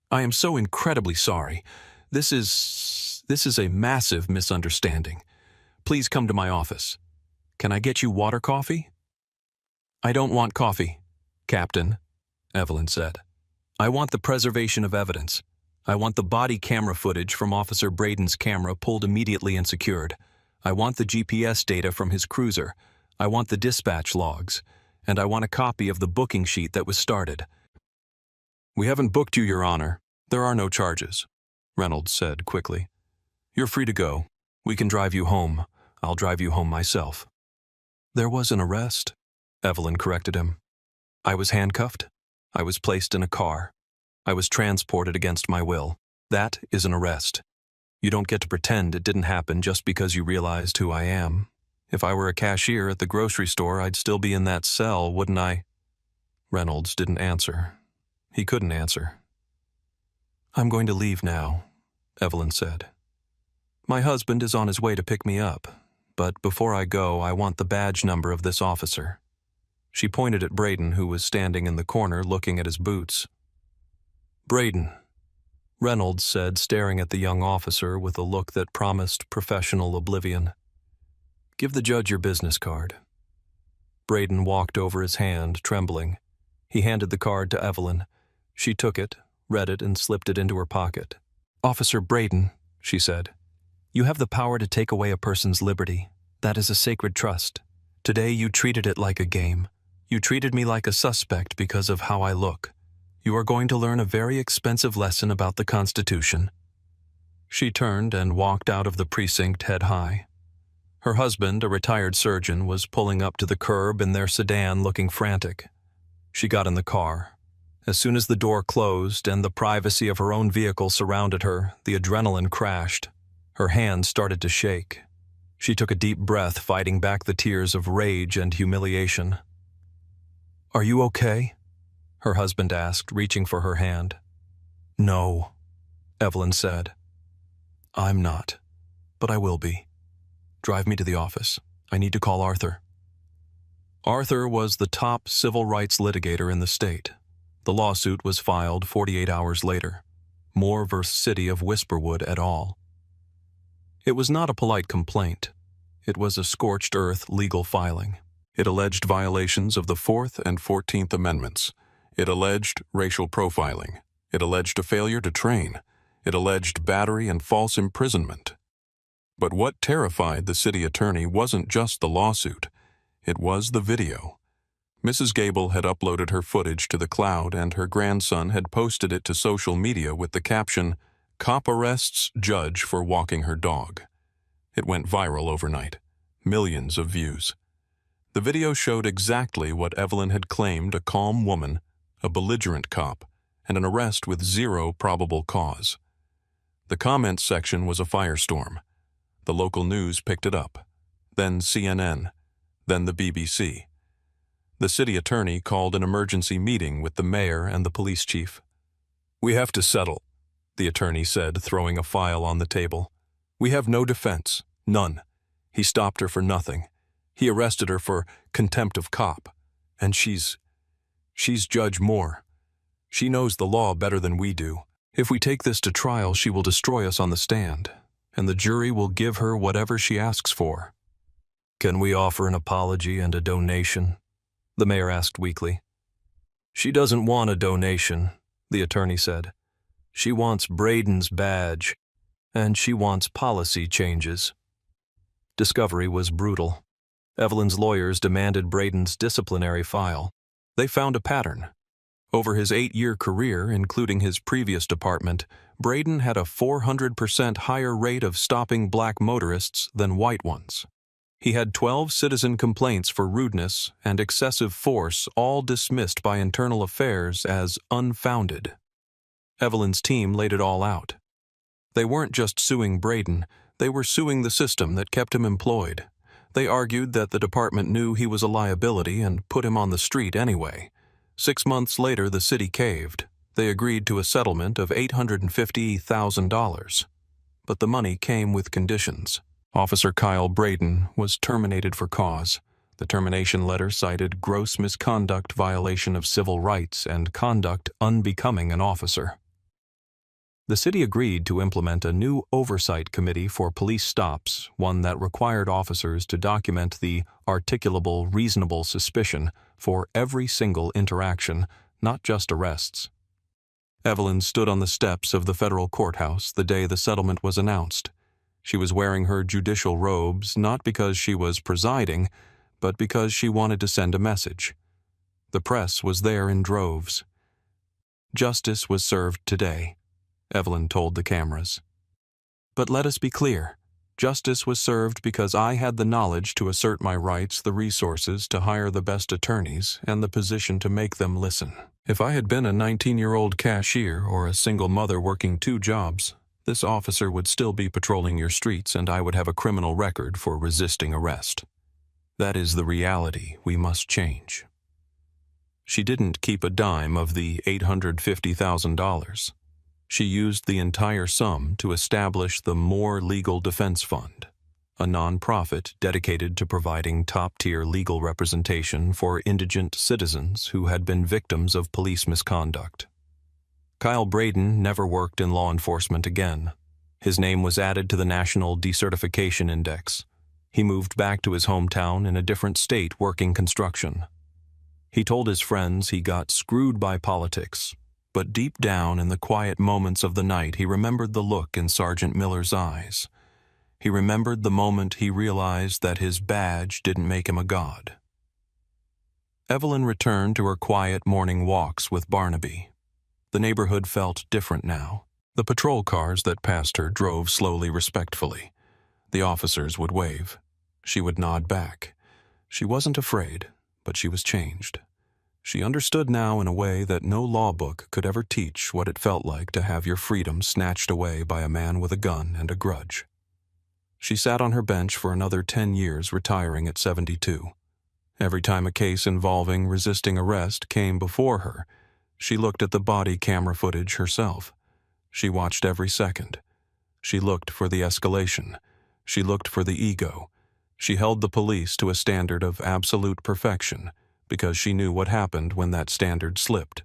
"I am so incredibly sorry. This is a massive misunderstanding. Please come to my office. Can I get you water coffee?" "I don't want coffee, Captain," Evelyn said. "I want the preservation of evidence. I want the body camera footage from Officer Braden's camera pulled immediately and secured. I want the GPS data from his cruiser. I want the dispatch logs. And I want a copy of the booking sheet that was started." "We haven't booked you, Your Honor. There are no charges," Reynolds said quickly. "You're free to go. We can drive you home. I'll drive you home myself." "There was an arrest," Evelyn corrected him. "I was handcuffed. I was placed in a car. I was transported against my will. That is an arrest. You don't get to pretend it didn't happen just because you realized who I am. If I were a cashier at the grocery store, I'd still be in that cell, wouldn't I?" Reynolds didn't answer. He couldn't answer. "I'm going to leave now," Evelyn said. "My husband is on his way to pick me up, but before I go, I want the badge number of this officer." She pointed at Braden, who was standing in the corner looking at his boots. Braden, Reynolds said, staring at the young officer with a look that promised professional oblivion. Give the judge your business card. Braden walked over his hand, trembling. He handed the card to Evelyn. She took it, read it, and slipped it into her pocket. Officer Braden, she said, you have the power to take away a person's liberty. That is a sacred trust. Today you treated it like a game. You treated me like a suspect because of how I look. You are going to learn a very expensive lesson about the Constitution. She turned and walked out of the precinct head high. Her husband, a retired surgeon, was pulling up to the curb in their sedan looking frantic. She got in the car. As soon as the door closed and the privacy of her own vehicle surrounded her, the adrenaline crashed. Her hands started to shake. She took a deep breath, fighting back the tears of rage and humiliation. Are you okay? Her husband asked, reaching for her hand. No, Evelyn said. I'm not, but I will be. Drive me to the office. I need to call Arthur. Arthur was the top civil rights litigator in the state. The lawsuit was filed 48 hours later. Moore v. City of Whisperwood et al. It was not a polite complaint. It was a scorched earth legal filing. It alleged violations of the 4th and 14th Amendments. It alleged racial profiling. It alleged a failure to train. It alleged battery and false imprisonment. But what terrified the city attorney wasn't just the lawsuit. It was the video. Mrs. Gable had uploaded her footage to the cloud, and her grandson had posted it to social media with the caption, "Cop arrests judge for walking her dog." It went viral overnight. Millions of views. The video showed exactly what Evelyn had claimed: a calm woman, a belligerent cop, and an arrest with zero probable cause. The comments section was a firestorm. The local news picked it up, then CNN, then the BBC. The city attorney called an emergency meeting with the mayor and the police chief. "We have to settle," the attorney said, throwing a file on the table. "We have no defense, none. He stopped her for nothing. He arrested her for contempt of cop. And she's Judge Moore. She knows the law better than we do. If we take this to trial, she will destroy us on the stand, and the jury will give her whatever she asks for." "Can we offer an apology and a donation?" the mayor asked weakly. "She doesn't want a donation," the attorney said. "She wants Braden's badge, and she wants policy changes." Discovery was brutal. Evelyn's lawyers demanded Braden's disciplinary file. They found a pattern. Over his 8-year career, including his previous department, Braden had a 400% higher rate of stopping black motorists than white ones. He had 12 citizen complaints for rudeness and excessive force, all dismissed by Internal Affairs as unfounded. Evelyn's team laid it all out. They weren't just suing Braden, they were suing the system that kept him employed. They argued that the department knew he was a liability and put him on the street anyway. 6 months later, the city caved. They agreed to a settlement of $850,000. But the money came with conditions. Officer Kyle Braden was terminated for cause. The termination letter cited gross misconduct, violation of civil rights, and conduct unbecoming an officer. The city agreed to implement a new oversight committee for police stops, one that required officers to document the articulable reasonable suspicion for every single interaction, not just arrests. Evelyn stood on the steps of the federal courthouse the day the settlement was announced. She was wearing her judicial robes not because she was presiding, but because she wanted to send a message. The press was there in droves. "Justice was served today," Evelyn told the cameras. "But let us be clear. Justice was served because I had the knowledge to assert my rights, the resources to hire the best attorneys, and the position to make them listen. If I had been a 19-year-old cashier or a single mother working 2 jobs, this officer would still be patrolling your streets and I would have a criminal record for resisting arrest. That is the reality we must change." She didn't keep a dime of the $850,000. She used the entire sum to establish the Moore Legal Defense Fund, a nonprofit dedicated to providing top-tier legal representation for indigent citizens who had been victims of police misconduct. Kyle Braden never worked in law enforcement again. His name was added to the National Decertification Index. He moved back to his hometown in a different state working construction. He told his friends he got screwed by politics, but deep down in the quiet moments of the night he remembered the look in Sergeant Miller's eyes. He remembered the moment he realized that his badge didn't make him a god. Evelyn returned to her quiet morning walks with Barnaby. The neighborhood felt different now. The patrol cars that passed her drove slowly respectfully. The officers would wave. She would nod back. She wasn't afraid, but she was changed. She understood now in a way that no law book could ever teach what it felt like to have your freedom snatched away by a man with a gun and a grudge. She sat on her bench for another 10 years, retiring at 72. Every time a case involving resisting arrest came before her, she looked at the body camera footage herself. She watched every second. She looked for the escalation. She looked for the ego. She held the police to a standard of absolute perfection because she knew what happened when that standard slipped.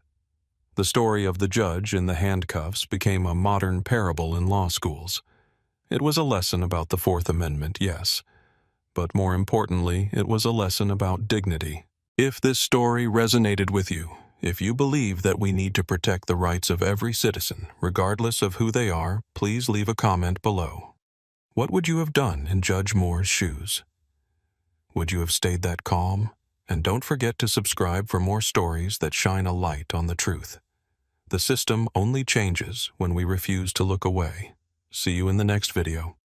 The story of the judge in the handcuffs became a modern parable in law schools. It was a lesson about the Fourth Amendment, yes, but more importantly, it was a lesson about dignity. If this story resonated with you, if you believe that we need to protect the rights of every citizen, regardless of who they are, please leave a comment below. What would you have done in Judge Moore's shoes? Would you have stayed that calm? And don't forget to subscribe for more stories that shine a light on the truth. The system only changes when we refuse to look away. See you in the next video.